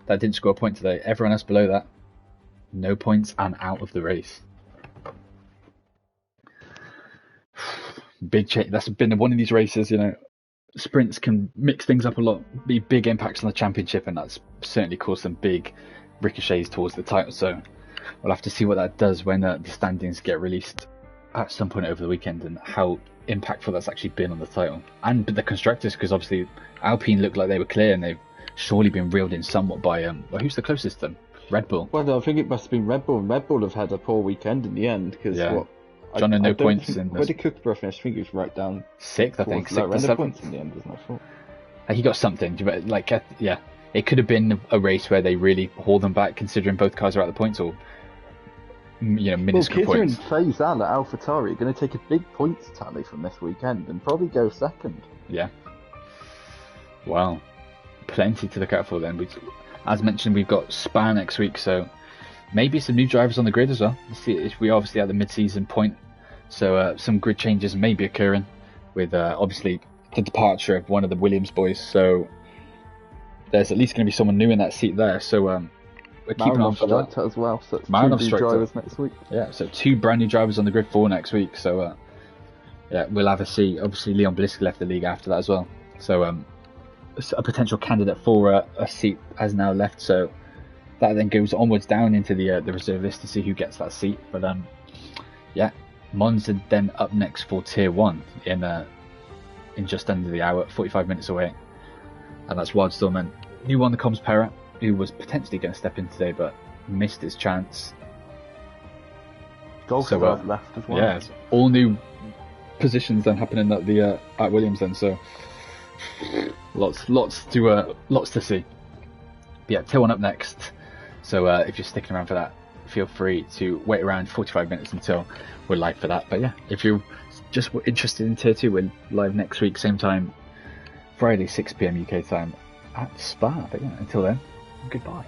that didn't score a point today. Everyone else below that, no points and out of the race. Big change. That's been one of these races, sprints can mix things up a lot, be big impacts on the championship, and that's certainly caused some big ricochets towards the title. So we'll have to see what that does when the standings get released at some point over the weekend, and how impactful that's actually been on the title and the constructors, because obviously Alpine looked like they were clear and they've surely been reeled in somewhat by who's the closest to them? Red Bull. Well, no, I think it must have been Red Bull, and Red Bull have had a poor weekend in the end, because John had no points in where did Kookaburra finish? I think he was right down 6th, I think 6th or 7th points in the end, wasn't it? He got something, but it could have been a race where they really haul them back, considering both cars are at the points, or minuscule points. Kizzer and Faisal at AlphaTauri are going to take a big points tally from this weekend and probably go second. Yeah. Wow. Plenty to look out for then. As mentioned, we've got Spa next week, so maybe some new drivers on the grid as well. Let's see if we obviously at the mid-season point, so some grid changes may be occurring with obviously the departure of one of the Williams boys. So there's at least going to be someone new in that seat there. So we're keeping on for that as well. So Marinov 2 new drivers next week. Yeah, so 2 brand new drivers on the grid for next week. So we'll have a see. Obviously, Leon Blisk left the league after that as well. So a potential candidate for a seat has now left. So that then goes onwards down into the reserve list to see who gets that seat. But Monza then up next for tier 1 in just under the hour, 45 minutes away, and that's Wildstorm and new one, the Comms Para, who was potentially going to step in today but missed his chance. Golf left as well. Yeah, it's all new positions then happening at Williams then. So lots to see. But yeah, tier 1 up next. So if you're sticking around for that, feel free to wait around 45 minutes until we're live for that. But yeah, if you're just interested in tier 2, we're live next week, same time, Friday 6 PM UK time at Spa. But yeah, until then, goodbye.